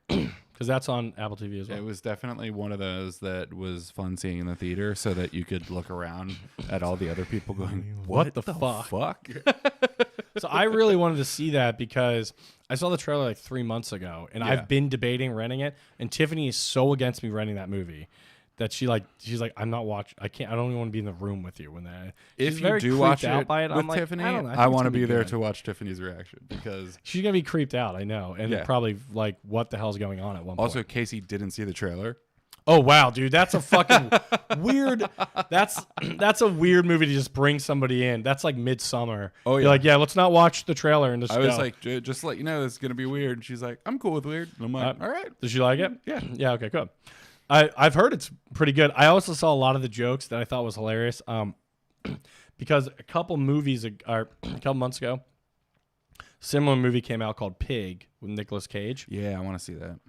Because that's on Apple TV as well. It was definitely one of those that was fun seeing in the theater, so that you could look around at all the other people going, "What the fuck?" So I really wanted to see that because I saw the trailer like 3 months ago, and I've been debating renting it. And Tiffany is so against me renting that movie that she's like, I'm not watching. I can't. I don't even want to be in the room with you when that. If you do watch it by it with I'm like, Tiffany, I I want to be there to watch Tiffany's reaction because she's gonna be creeped out. I know, and probably like, what the hell's going on at one point. Also, Casey didn't see the trailer. Oh wow, dude, that's a fucking weird. That's a weird movie to just bring somebody in. That's like Midsummer. Oh yeah, you're like, let's not watch the trailer and just. I was like, just to let you know, this is gonna be weird. And she's like, I'm cool with weird. And I'm like, all right. Did she like it? Yeah. Yeah. Okay. Good. I've heard it's pretty good. I also saw a lot of the jokes that I thought was hilarious. Because a couple months ago, similar movie came out called Pig with Nicolas Cage. Yeah, I want to see that.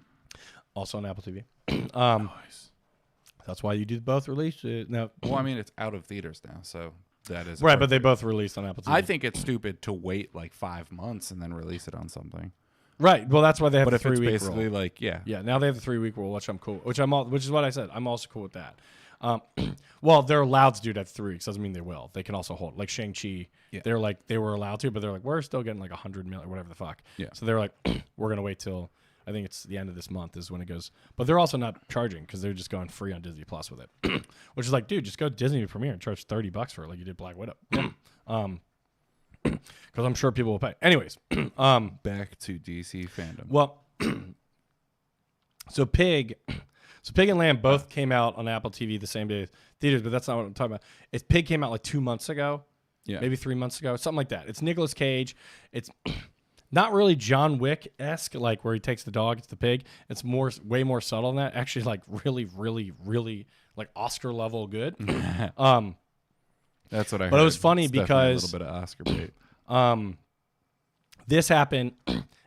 Also on Apple TV. Nice. That's why you do both release it. No. Well, I mean, it's out of theaters now, so that is right. But they both released on Apple TV. I think it's stupid to wait like 5 months and then release it on something. Right. Well, that's why they have but the if 3 it's week basically rule. like yeah. Now they have the 3 week rule, which I'm cool. Which is what I said. I'm also cool with that. Well, they're allowed to do that 3 weeks. Doesn't mean they will. They can also hold like Shang-Chi. Yeah. They're like they were allowed to, but they're like we're still getting like 100 million or whatever the fuck. Yeah. So they're like we're gonna wait till I think it's the end of this month is when it goes. But they're also not charging because they're just going free on Disney Plus with it, which is like, dude, just go to Disney Premiere and charge $30 for it like you did Black Widow. because I'm sure people will pay. Anyways, Back to DC fandom. well, so Pig and Lamb both came out on Apple TV the same day as theaters, but that's not what I'm talking about. Pig came out like 2 months ago, maybe 3 months ago, something like that. It's Nicolas Cage. It's not really John Wick-esque, like where he takes the dog, it's the pig. It's way more subtle than that. Actually, like really, really, really like Oscar level good. That's what I heard. But it was funny It's definitely because a little bit of Oscar bait. this happened,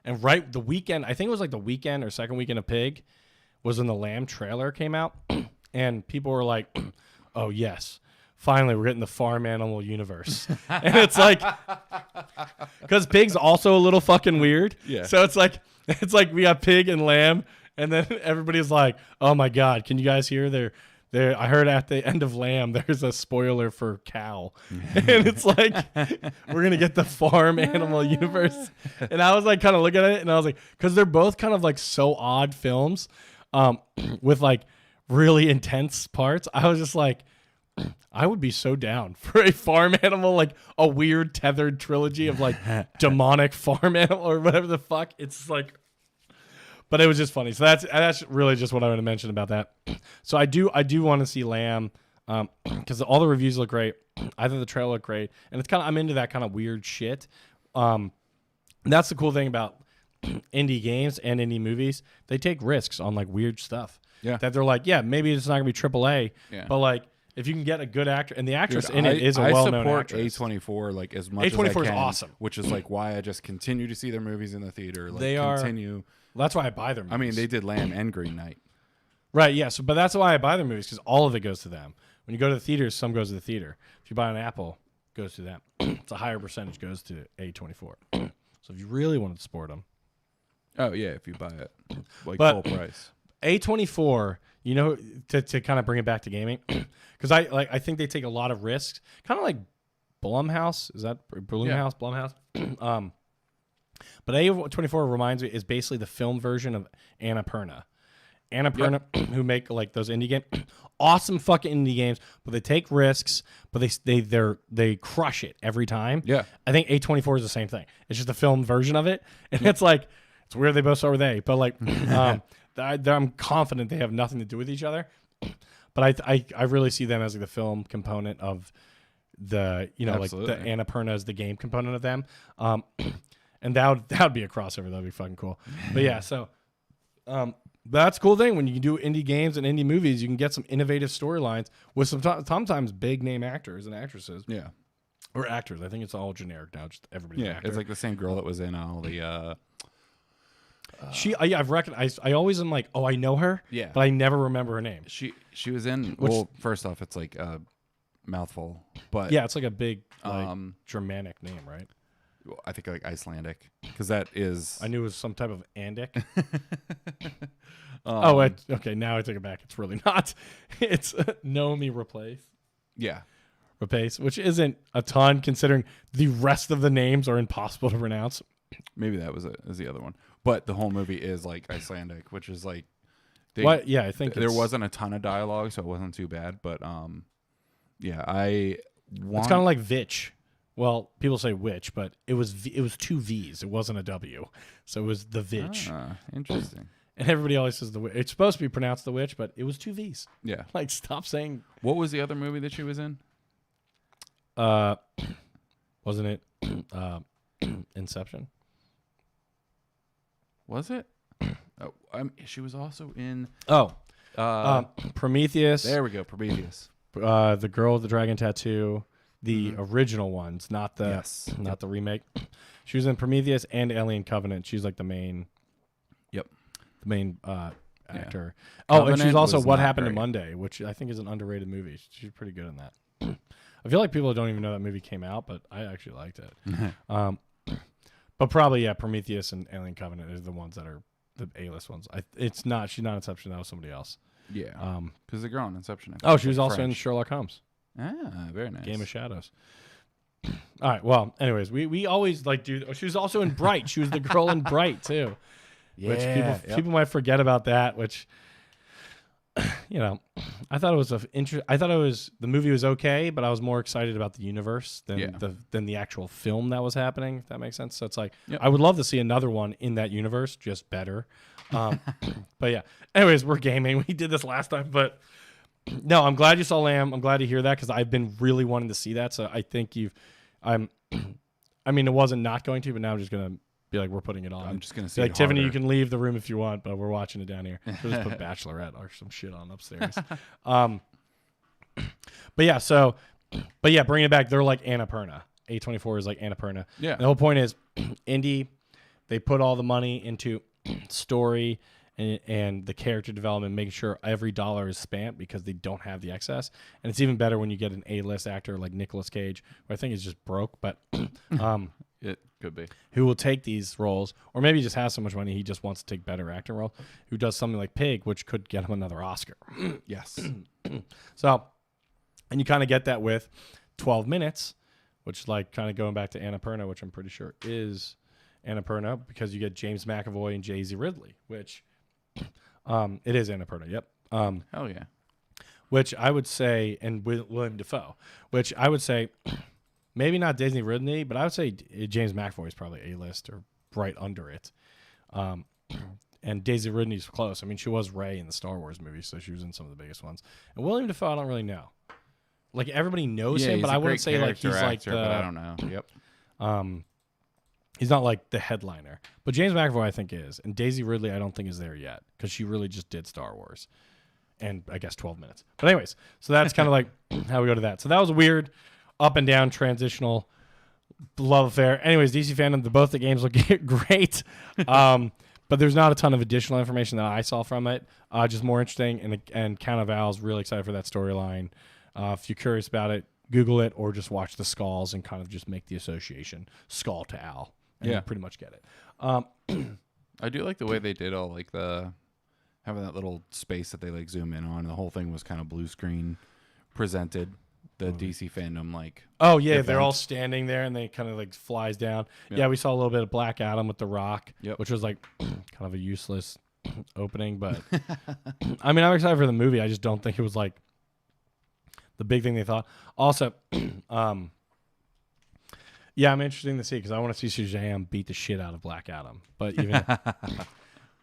and right the weekend, I think it was like the weekend or second weekend of Pig, was when the Lamb trailer came out, and people were like, "Oh yes, finally we're getting the farm animal universe." And it's like, because Pig's also a little fucking weird. Yeah. So it's like we got Pig and Lamb, and then everybody's like, "Oh my god, can you guys hear there?" I heard at the end of Lamb, there's a spoiler for cow. And it's like, we're going to get the farm animal universe. And I was like, kind of looking at it, and I was like, because they're both kind of like so odd films with like really intense parts. I was just like, I would be so down for a farm animal, like a weird tethered trilogy of like demonic farm animal or whatever the fuck. It's like, but it was just funny. So that's really just what I want to mention about that. So I do want to see Lamb because all the reviews look great. I thought the trailer looked great, and it's kind of I'm into that kind of weird shit. That's the cool thing about indie games and indie movies. They take risks on like weird stuff. Yeah. That they're like, yeah, maybe it's not gonna be AAA, but like if you can get a good actor, and the actress in it is a well-known actress. I support A24 like as much as I A24 can, is awesome, which is like why I just continue to see their movies in the theater. Like They are. continue. Well, that's why I buy their movies. I mean, they did Lamb and Green Knight. Right, yeah. So, but that's why I buy their movies because all of it goes to them. When you go to the theaters, some goes to the theater. If you buy an Apple, it goes to them. It's a higher percentage goes to A24. So if you really want to support them, Oh yeah, if you buy it like But- full price. A24, you know, to kind of bring it back to gaming, because I think they take a lot of risks, kind of like Blumhouse. Is that Blumhouse? Blumhouse. But A24 reminds me is basically the film version of Annapurna. Annapurna, who make like those indie games, awesome fucking indie games, but they take risks, but they crush it every time. Yeah. I think A24 is the same thing. It's just a film version of it, and it's like it's weird they both start with A, but like I'm confident they have nothing to do with each other. But I really see them as like the film component of the Absolutely. like the Annapurna is the game component of them. And that would be a crossover. That'd be fucking cool. But yeah, so that's a cool thing when you can do indie games and indie movies. You can get some innovative storylines with sometimes big name actors and actresses. Yeah. Or actors. I think it's all generic now. Just everybody's an Yeah, actor. it's like the same girl that was in all the. I've recognized. I always am like, oh, I know her. Yeah. But I never remember her name. She was in. Well, first off, it's like a mouthful, but Yeah, it's like a big like, Um, Germanic name, right? I think like Icelandic because that is. I knew it was some type of Andic. Um, Okay. Now I take it back. It's really not. It's Nomi Yeah. Rapace, which isn't a ton considering the rest of the names are impossible to pronounce. Maybe that was the other one, but the whole movie is like Icelandic, which is like. What? Yeah, I think there it's- wasn't a ton of dialogue, so it wasn't too bad. But yeah, It's kind of like Vitch. Well, people say witch, but it was two V's. It wasn't a W, so it was the Vitch. Interesting. And everybody always says the witch. It's supposed to be pronounced the witch, but it was two V's. Yeah. Like, stop saying. What was the other movie that she was in? Wasn't it Inception? Was it? She was also in. Prometheus. There we go, Prometheus. The girl with the dragon tattoo. The original ones, not the not the remake. She was in Prometheus and Alien Covenant. She's like the main. Yep. The main actor. Oh, and she's Covenant also was What not Happened to great. Monday, which I think is an underrated movie. She's pretty good in that. I feel like people don't even know that movie came out, but I actually liked it. But probably Prometheus and Alien Covenant are the ones that are the A-list ones. She's not Inception. That was somebody else. Yeah. Because the girl in Inception. Oh, she was also in Sherlock Holmes. Ah, very nice. Game of Shadows. All right. Well, anyways, we always like do. She was also in Bright. She was the girl in Bright too. Which people might forget about that. Which you know, I thought it was the movie was okay, but I was more excited about the universe than the actual film that was happening. If that makes sense. So it's like I would love to see another one in that universe, just better. But yeah. Anyways, we're gaming. We did this last time, but no, I'm glad you saw Lamb. I'm glad to hear that because I've been really wanting to see that. So I think I mean, it wasn't not going to, but now I'm just gonna be like, we're putting it on. I'm just gonna see like it Tiffany, harder. you can leave the room if you want, but we're watching it down here. We'll just put Bachelorette or some shit on upstairs. But yeah, bringing it back, they're like Annapurna. A24 is like Annapurna. Yeah. The whole point is, indie, they put all the money into story and the character development, making sure every dollar is spent because they don't have the excess. And it's even better when you get an A-list actor like Nicolas Cage, who I think is just broke, but It could be. who will take these roles, or maybe he just has so much money he just wants to take better acting roles, who does something like Pig, which could get him another Oscar. Yes. So, and you kind of get that with 12 Minutes, which is like kind of going back to Annapurna, which I'm pretty sure is Annapurna, because you get James McAvoy and Jay-Z Ridley, which it is Annapurna, yep. Hell yeah. Which I would say, and William Dafoe, which I would say, maybe not Disney Ridley, but I would say James McAvoy is probably A-list or right under it. And Daisy Ridley's close. I mean, she was Rey in the Star Wars movies, so she was in some of the biggest ones. And William Dafoe, I don't really know. Like, everybody knows him, but I wouldn't say like he's like the... but I don't know. Yep. He's not like the headliner. But James McAvoy, I think, is. And Daisy Ridley, I don't think is there yet, because she really just did Star Wars. And I guess 12 Minutes. But anyways, so that's kind of like how we go to that. So that was a weird up and down transitional love affair. Anyways, DC fandom, both the games look great. But there's not a ton of additional information that I saw from it. Just more interesting. And Count of Owl's really excited for that storyline. If you're curious about it, Google it or just watch the skulls and kind of just make the association skull to owl. And you pretty much get it. I do like the way they did all like having that little space that they like zoom in on. The whole thing was kind of blue screen presented. The DC fandom like they're all standing there and they kind of like flies down. Yep. Yeah, we saw a little bit of Black Adam with The Rock, Yep. which was like kind of a useless opening, but I mean, I'm excited for the movie. I just don't think it was like the big thing they thought. Also, yeah, I'm interested to see because I want to see Shazam beat the shit out of Black Adam. But even,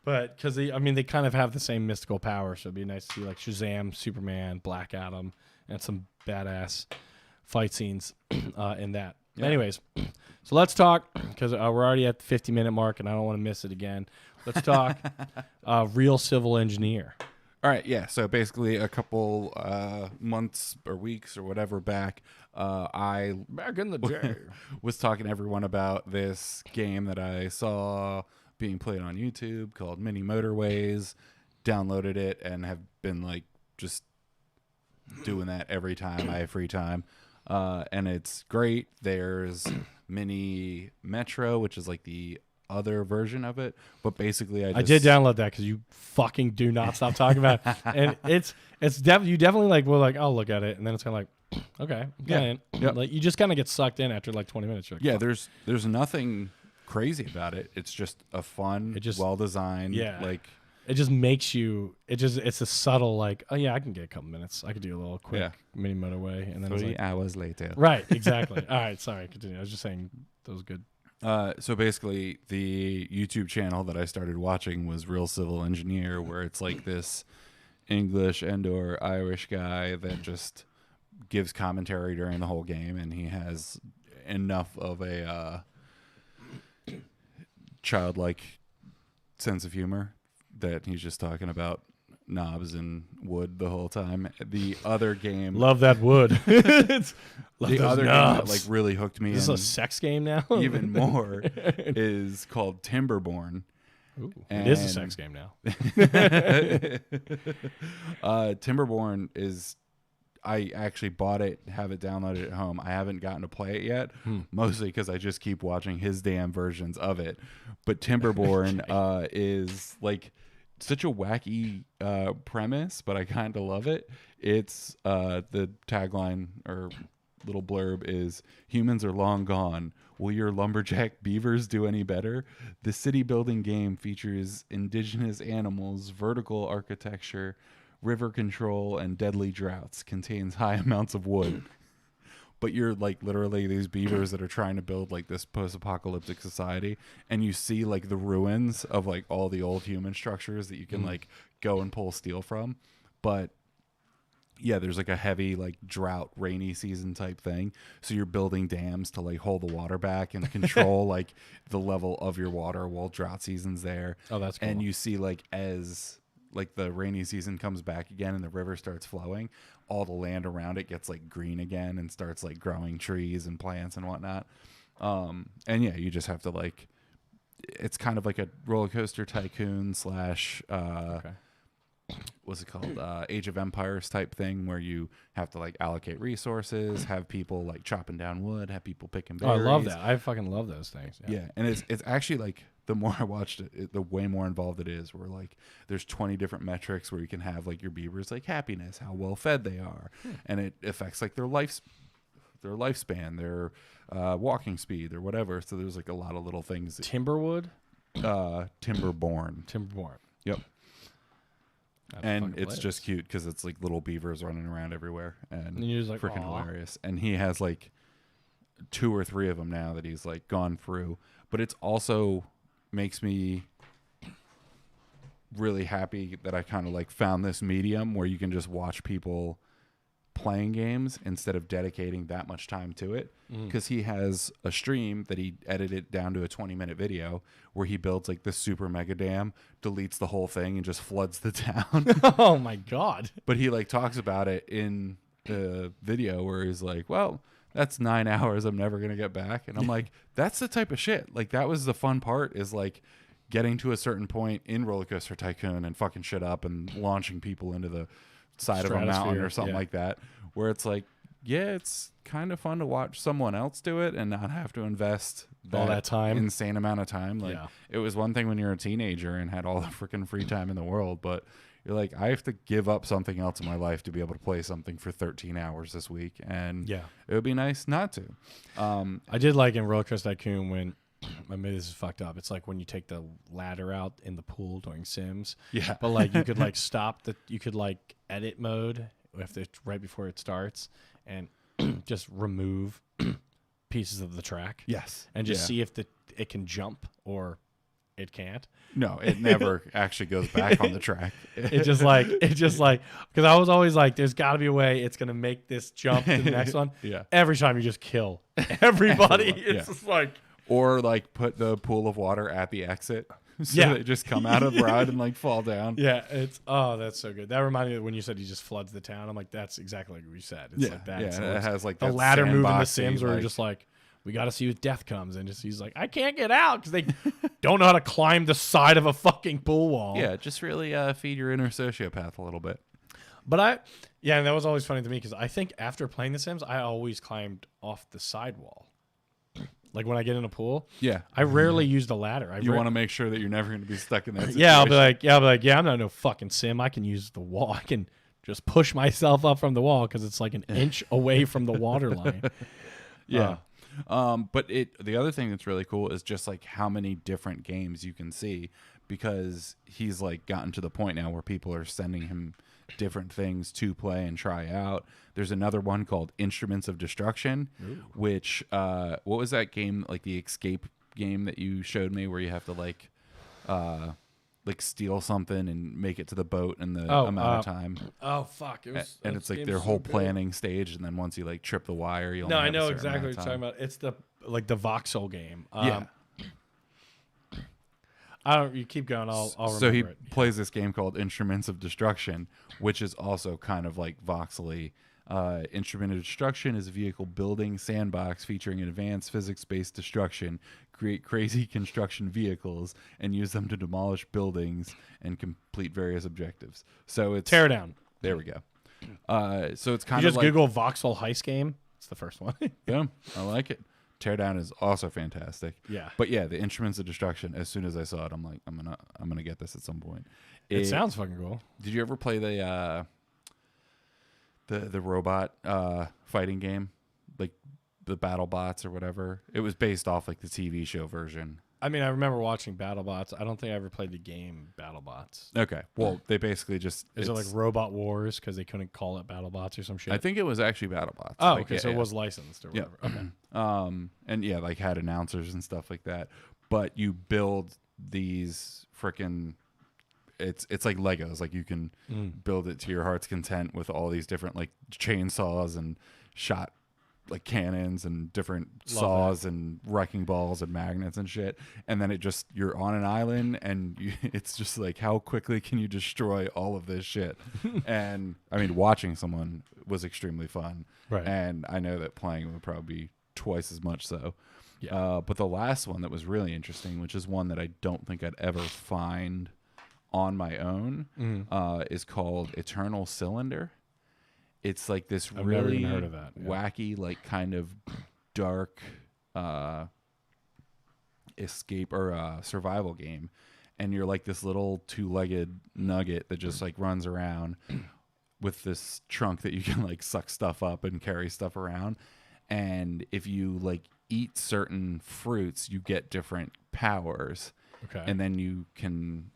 but because they kind of have the same mystical power, so it'd be nice to see like Shazam, Superman, Black Adam, and some badass fight scenes in that. Yeah. Anyways, so let's talk because we're already at the 50-minute mark, and I don't want to miss it again. Let's talk Real Civil Engineer. All right, yeah. So basically, a couple months or weeks or whatever back, I back in the day was talking to everyone about this game that I saw being played on YouTube called Mini Motorways. Downloaded it and have been like just doing that every time I have free time, and it's great. There's Mini Metro, which is like the other version of it, but basically I did download that because you fucking do not stop talking about it. And you definitely like will like I'll look at it and then it's kind of like okay, yeah. Like you just kind of get sucked in after like 20 minutes. Like, yeah, there's nothing crazy about it. It's just a fun, well designed, like it just makes you. It's a subtle like oh yeah, I can get a couple minutes. I could do a little quick mini motorway and then 3 hours later. Right, exactly. All right, sorry, continue. I was just saying that was good. So basically, the YouTube channel that I started watching was Real Civil Engineer, where it's like this English and/or Irish guy that just gives commentary during the whole game, and he has enough of a childlike sense of humor that he's just talking about knobs and wood the whole time. The other game, love that wood. The other game that like really hooked me. Is this a sex game now? Even more is called Timberborn. Ooh, it is a sex game now. Timberborn is. I actually bought it, have it downloaded at home. I haven't gotten to play it yet, mostly because I just keep watching his damn versions of it. But Timberborn is like such a wacky premise, but I kind of love it. It's the tagline or little blurb is humans are long gone. Will your lumberjack beavers do any better? The city building game features indigenous animals, vertical architecture, river control and deadly droughts, contains high amounts of wood. But you're like literally these beavers that are trying to build like this post-apocalyptic society, and you see like the ruins of like all the old human structures that you can like go and pull steel from. But yeah, there's like a heavy like drought, rainy season type thing. So you're building dams to like hold the water back and control like the level of your water while drought season's there. Oh, that's cool. And you see like as like the rainy season comes back again and the river starts flowing, all the land around it gets like green again and starts like growing trees and plants and whatnot. And yeah, you just have to like, it's kind of like a roller coaster tycoon slash what's it called, Age of Empires type thing, where you have to like allocate resources, have people like chopping down wood, have people picking berries. Oh, I love that. I fucking love those things. Yeah, and it's actually like, the more I watched it, the way more involved it is. Where like there's 20 different metrics where you can have like your beavers like happiness, how well fed they are, and it affects like their lifespan, their walking speed, or whatever. So there's like a lot of little things. Timberwood, Timberborn. Timberborn. Yep. That's And fucking it's hilarious. just cute because it's like little beavers running around everywhere, and you're just like, freaking "Aw." hilarious. And he has like 2 or 3 of them now that he's like gone through. But it's also makes me really happy that I kind of like found this medium where you can just watch people playing games instead of dedicating that much time to it. Because he has a stream that he edited down to a 20-minute video where he builds like this super mega dam, deletes the whole thing, and just floods the town. Oh my god. But he like talks about it in the video where he's like, well, that's 9 hours I'm never going to get back. And I'm like, that's the type of shit. Like, that was the fun part, is like getting to a certain point in Roller Coaster Tycoon and fucking shit up and launching people into the side of a mountain Stratosphere, or something like that, where it's like, yeah, it's kind of fun to watch someone else do it and not have to invest All that time. insane amount of time. Like, Yeah. it was one thing when you're a teenager and had all the freaking free time in the world, but you're like, I have to give up something else in my life to be able to play something for 13 hours this week, and Yeah. it would be nice not to. I did like in Roller Coaster Tycoon when, maybe this is fucked up, it's like when you take the ladder out in the pool doing Sims. Yeah. But like you could like you could like edit mode if it's right before it starts and just remove pieces of the track. Yes. And just see if it can jump or it can't. No, it never actually goes back on the track. It's just like because I was always like, there's got to be a way it's gonna make this jump to the next one. Yeah. Every time you just kill everybody. Everyone, It's yeah. just like, Or like put the pool of water at the exit, so Yeah. they just come out of ride and like fall down. yeah, it's that's so good. That reminded me of when you said he just floods the town. I'm like, that's exactly like what you said. It's like that. yeah. So and it it's has like the that ladder move in the sandboxy, Sims where like, you're just like, we got to see if death comes, and just he's like, I can't get out because they don't know how to climb the side of a fucking pool wall. yeah, just really feed your inner sociopath a little bit. But and that was always funny to me because I think after playing The Sims, I always climbed off the sidewall. Like when I get in a pool, Yeah, I rarely use the ladder. you want to make sure that you're never going to be stuck in that situation. Yeah, I'll be like, I'm not no fucking sim. I can use the wall. I can just push myself up from the wall because it's like an inch away from the water line. Yeah. But the other thing that's really cool is just like how many different games you can see, because he's like gotten to the point now where people are sending him different things to play and try out. There's another one called Instruments of Destruction, which what was that game, like the escape game that you showed me, where you have to like steal something and make it to the boat in the amount of time. Oh fuck! It was, And it's like their whole planning stage, and then once you like trip the wire, you'll No, have I a know certain exactly amount what of you're talking time. about. It's the voxel game. Yeah. I don't. You keep going. I'll remember So he it. plays this game called Instruments of Destruction, which is also kind of like voxely. Instrument of Destruction is a vehicle building sandbox featuring advanced physics-based destruction. Create crazy construction vehicles and use them to demolish buildings and complete various objectives. So it's Tear down. There we go. So it's You kind of just like Google voxel heist game. It's the first one. boom. I like it. Teardown is also fantastic. Yeah. But yeah, the Instruments of Destruction. As soon as I saw it, I'm like, I'm gonna get this at some point. It sounds fucking cool. Did you ever play the robot fighting game, like the BattleBots or whatever? It was based off like the TV show version. I mean, I remember watching BattleBots. I don't think I ever played the game BattleBots. Okay. Well, they basically just Is it like Robot Wars because they couldn't call it BattleBots or some shit? I think it was actually BattleBots. Oh, like, okay. yeah, So yeah. it was licensed or whatever. Okay. And yeah, like had announcers and stuff like that. But you build these freaking. It's like Legos. Like you can build it to your heart's content with all these different like chainsaws and shot like cannons and different saws and wrecking balls and magnets and shit. And then you're on an island and it's just like, how quickly can you destroy all of this shit? And I mean, watching someone was extremely fun. Right. And I know that playing would probably be twice as much so. Yeah. But the last one that was really interesting, which is one that I don't think I'd ever find on my own, is called Eternal Cylinder. It's like this I've really never even heard of that. Yeah. wacky, like kind of dark escape or survival game. And you're like this little 2-legged nugget that just like runs around with this trunk that you can like suck stuff up and carry stuff around. And if you like eat certain fruits, you get different powers. Okay. And then you can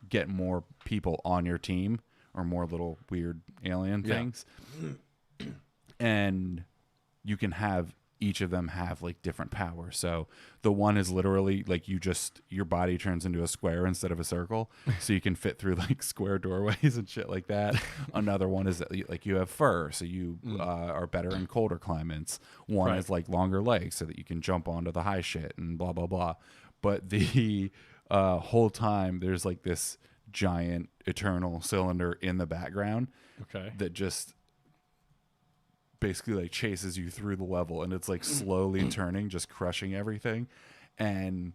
get more people on your team or more little weird alien things. And you can have each of them have like different powers. So the one is literally like your body turns into a square instead of a circle. So you can fit through like square doorways and shit like that. Another one is that like you have fur. So you are better in colder climates. One is like longer legs so that you can jump onto the high shit and blah, blah, blah. But the whole time there's like this giant eternal cylinder in the background that just basically like chases you through the level, and it's like slowly turning, just crushing everything. And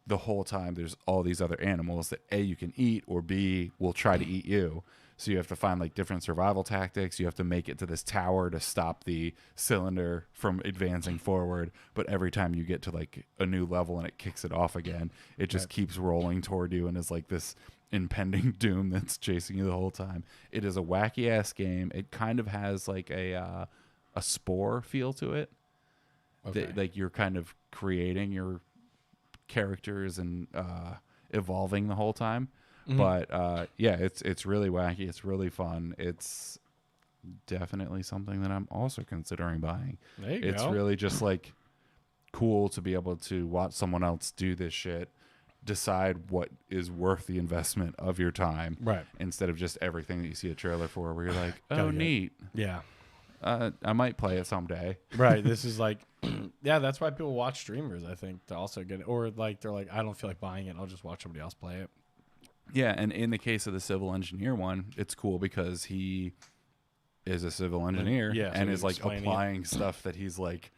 the whole time there's all these other animals that A, you can eat, or B, will try to eat you. So you have to find like different survival tactics. You have to make it to this tower to stop the cylinder from advancing forward. But every time you get to like a new level and it kicks it off again, it just keeps rolling toward you and is like this impending doom that's chasing you the whole time. It is a wacky ass game. It kind of has like a Spore feel to it. Like you're kind of creating your characters and evolving the whole time. But yeah, it's really wacky. It's really fun. It's definitely something that I'm also considering buying. There you It's go. really just like cool to be able to watch someone else do this shit, decide what is worth the investment of your time, Right. instead of just everything that you see a trailer for where you're like, oh, Gotta get it. neat. Yeah. I might play it someday. Right. This is like, yeah, that's why people watch streamers, I think, to also get it. Or like, they're like, I don't feel like buying it. I'll just watch somebody else play it. Yeah, and in the case of the civil engineer one, it's cool because he is a civil engineer and he's is like explaining applying stuff that he's like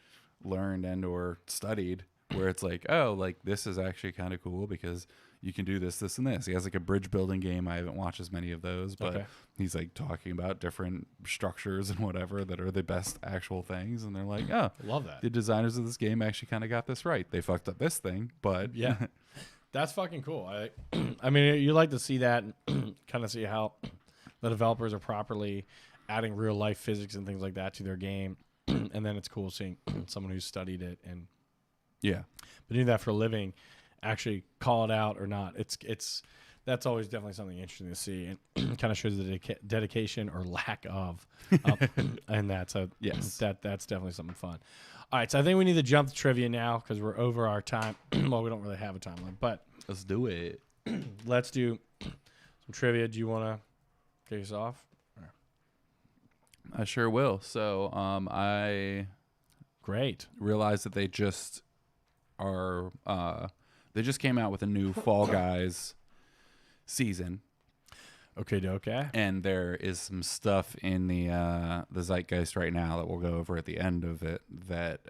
learned and or studied, where it's like, oh, like this is actually kind of cool because you can do this, this, and this. He has like a bridge building game. I haven't watched as many of those, but he's like talking about different structures and whatever that are the best actual things. And they're like, oh, Love that. the designers of this game actually kind of got this right. They fucked up this thing, but Yeah. That's fucking cool. I mean, you like to see that and kind of see how the developers are properly adding real life physics and things like that to their game. And then it's cool seeing someone who's studied it and yeah. been doing that for a living actually call it out or not. That's always definitely something interesting to see, and kind of shows the dedication or lack of, and that's Yes. that's definitely something fun. All right, so I think we need to jump to trivia now because we're over our time. Well, we don't really have a time limit, but Let's do it. let's do some trivia. Do you want to kick us off? I sure will. So I Great. realized that they just came out with a new Fall Guys season, Okay. and there is some stuff in the zeitgeist right now that we'll go over at the end of it that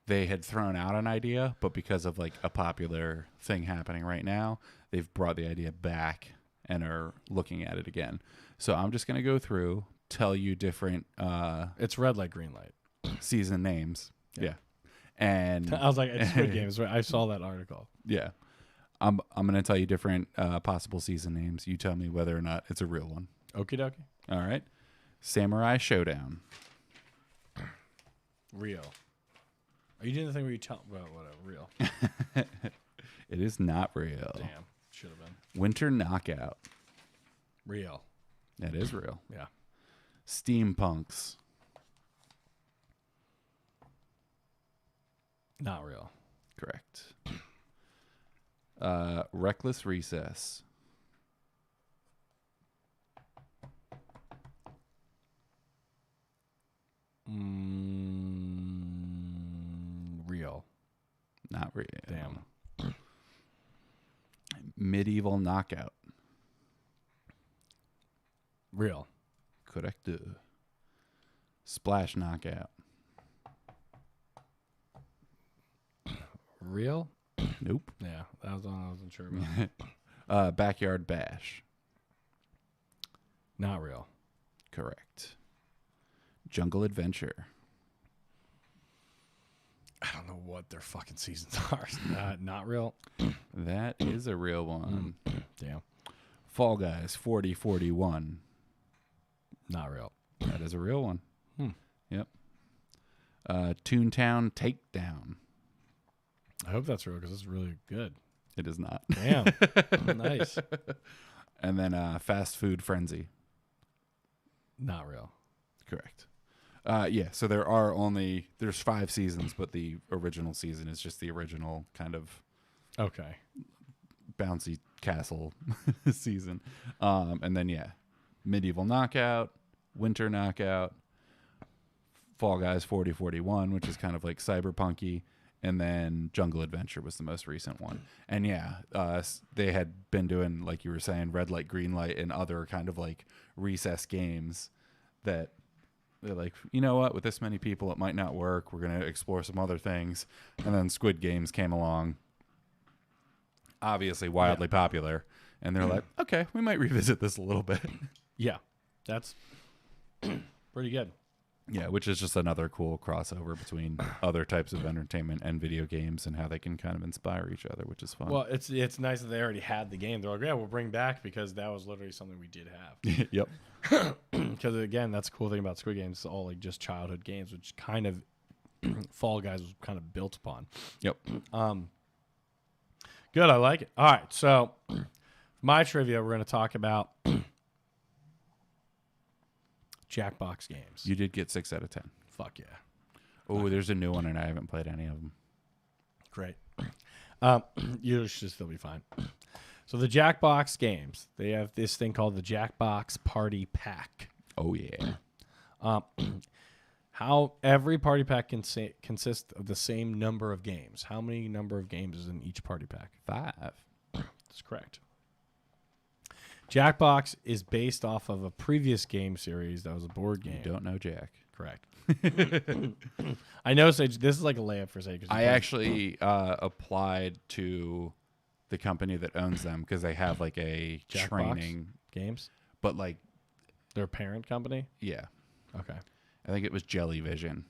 they had thrown out an idea, but because of like a popular thing happening right now, they've brought the idea back and are looking at it again. So I'm just gonna go through, tell you different It's red light, green light. season names. Yeah. Yeah. And I was like, it's Squid Games. Right? I saw that article. yeah. I'm going to tell you different possible season names. You tell me whether or not it's a real one. Okie dokie. All right. Samurai Showdown. Rio. Are you doing the thing where you tell? Well, whatever. Real. It is not real. Damn. Should have been. Winter Knockout. Real. That is real. Yeah. Steampunks. Not real. Correct. Reckless Recess. Real. Not real. Damn. Medieval Knockout. Real. Correct. Splash Knockout. Real? Nope. Yeah, that was one I wasn't sure about. Backyard Bash. Not real. Correct. Jungle Adventure. I don't know what their fucking seasons are. Not real. That is a real one. Damn. Fall Guys 4041. Not real. That is a real one. Yep. Toontown Takedown. I hope that's real because it's really good. It is not. Damn. Nice. And then Fast Food Frenzy. Not real. Correct. Yeah, so there's 5 seasons, but the original season is just the original kind of Okay. bouncy castle season. And then, yeah, Medieval Knockout, Winter Knockout, Fall Guys 4041, which is kind of like cyberpunky, and then Jungle Adventure was the most recent one. And yeah, they had been doing, like you were saying, red light, green light, and other kind of like recess games that they're like, you know what, with this many people, it might not work. We're going to explore some other things. And then Squid Games came along, obviously wildly popular. And they're like, okay, we might revisit this a little bit. Yeah. That's pretty good. Yeah, which is just another cool crossover between other types of entertainment and video games and how they can kind of inspire each other, which is fun. Well, it's nice that they already had the game. They're like, yeah, we'll bring back because that was literally something we did have. Yep. Because again, that's the cool thing about Squid Games. It's all like just childhood games, which kind of Fall Guys was kind of built upon. Yep. Good, I like it. All right, so my trivia, we're going to talk about Jackbox games. You did get 6 out of 10. Fuck yeah. Oh, there's a new one, and I haven't played any of them. Great. You should still be fine. So the Jackbox games, they have this thing called the Jackbox Party Pack. Oh, yeah. How every party pack consists of the same number of games. How many number of games is in each party pack? 5. That's correct. Jackbox is based off of a previous game series that was a board game. You don't know Jack. Correct. I know, Sage. This is like a layup for Sage. I actually applied to the company that owns them because they have like a Jackbox training, games. but like, Their parent company. yeah, Okay. I think it was Jellyvision.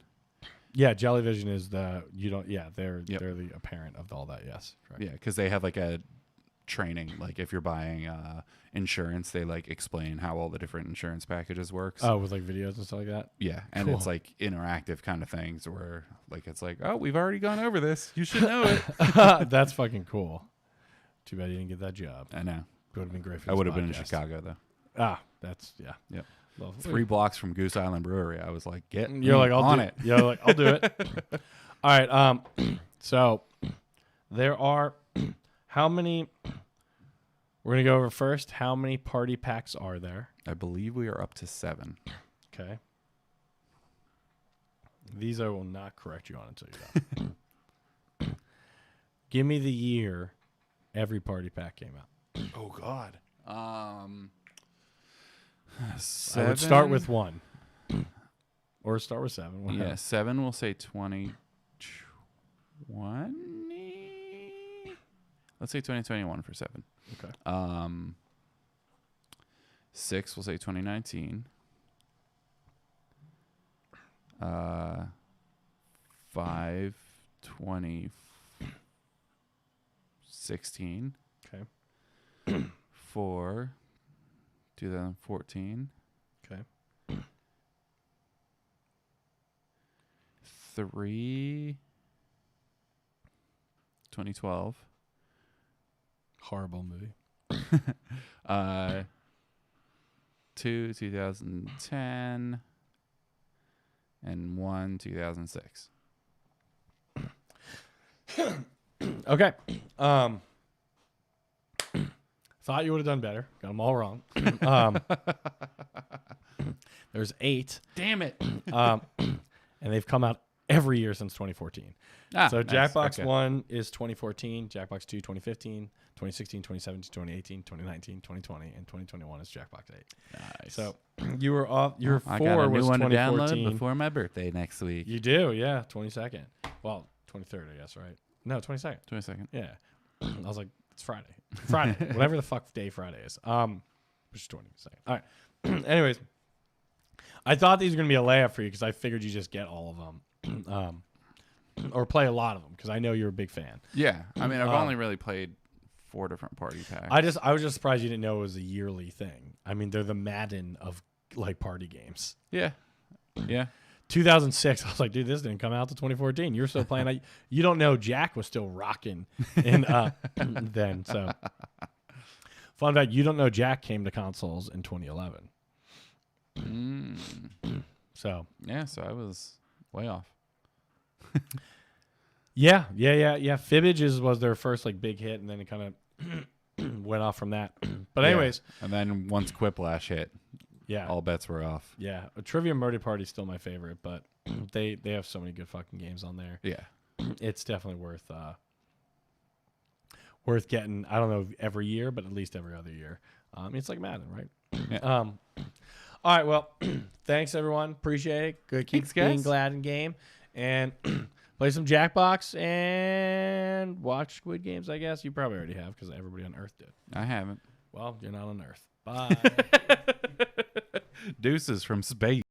Yeah, Jellyvision is the you don't. Yeah, they're Yep. they're the parent of all that. Yes. Correct. Yeah, because they have like a training. Like if you're buying insurance, they like explain how all the different insurance packages works. Oh, with like videos and stuff like that. Yeah, and Cool. it's like interactive kind of things where like it's like, oh, we've already gone over this. You should know it. That's fucking cool. Too bad you didn't get that job. I know. It would have been great for I this would have been in podcast. Chicago though. Ah, that's yeah. Yep. Lovely. 3 blocks from Goose Island Brewery. I was like, You're like, I'll on do it. You're like, I'll do it. All right. So there are how many? We're gonna go over first. How many party packs are there? I believe we are up to 7. Okay. These I will not correct you on until you're done. Give me the year every party pack came out. Oh God. I would start with 1. Or start with 7. Whatever. Yeah, 7 we'll say 2020. Let's say 2021 for 7. Okay. 6 we'll say 2019. 5 2016. Okay. 4 2014. Okay. 3 2012. Horrible movie. 2, 2010, and 1, 2006. Okay. Thought you would have done better. Got them all wrong. There's 8. Damn it. And they've come out every year since 2014. So nice. Jackbox Okay. 1 is 2014, Jackbox 2 2015, 2016, 2017, 2018, 2019, 2020, and 2021 is Jackbox 8. Nice. So you were off. Your 4 I got a was new one to 2014. download before my birthday next week. You do, yeah. 22nd. Well, 23rd, I guess, right? No, 22nd. 22nd. Yeah. I was like, it's Friday. Friday. Whatever the fuck day Friday is. Which is 22nd. All right. Anyways, I thought these were going to be a layup for you because I figured you just get all of them. Or play a lot of them because I know you're a big fan. Yeah. I mean, I've only really played 4 different party packs. I was just surprised you didn't know it was a yearly thing. I mean, they're the Madden of like party games. Yeah. Yeah. 2006, I was like, dude, this didn't come out to 2014. You're still playing. You don't know Jack was still rocking in then. So, fun fact, you don't know Jack came to consoles in 2011. So yeah, so I was way off. yeah. Fibbage was their first like big hit, and then it kind of went off from that. But anyways, and then once Quiplash hit, yeah, all bets were off. yeah. A Trivia Murder Party is still my favorite, but they have so many good fucking games on there. Yeah, It's definitely worth getting. I don't know every year, but at least every other year. It's like Madden, right? Yeah. All right. Well, thanks everyone. Appreciate it. Good. Keep Thanks, being guys. glad in game and play some Jackbox and watch Squid Games. I guess you probably already have because everybody on Earth did. I haven't. Well, you're not on Earth. Bye. Deuces from space.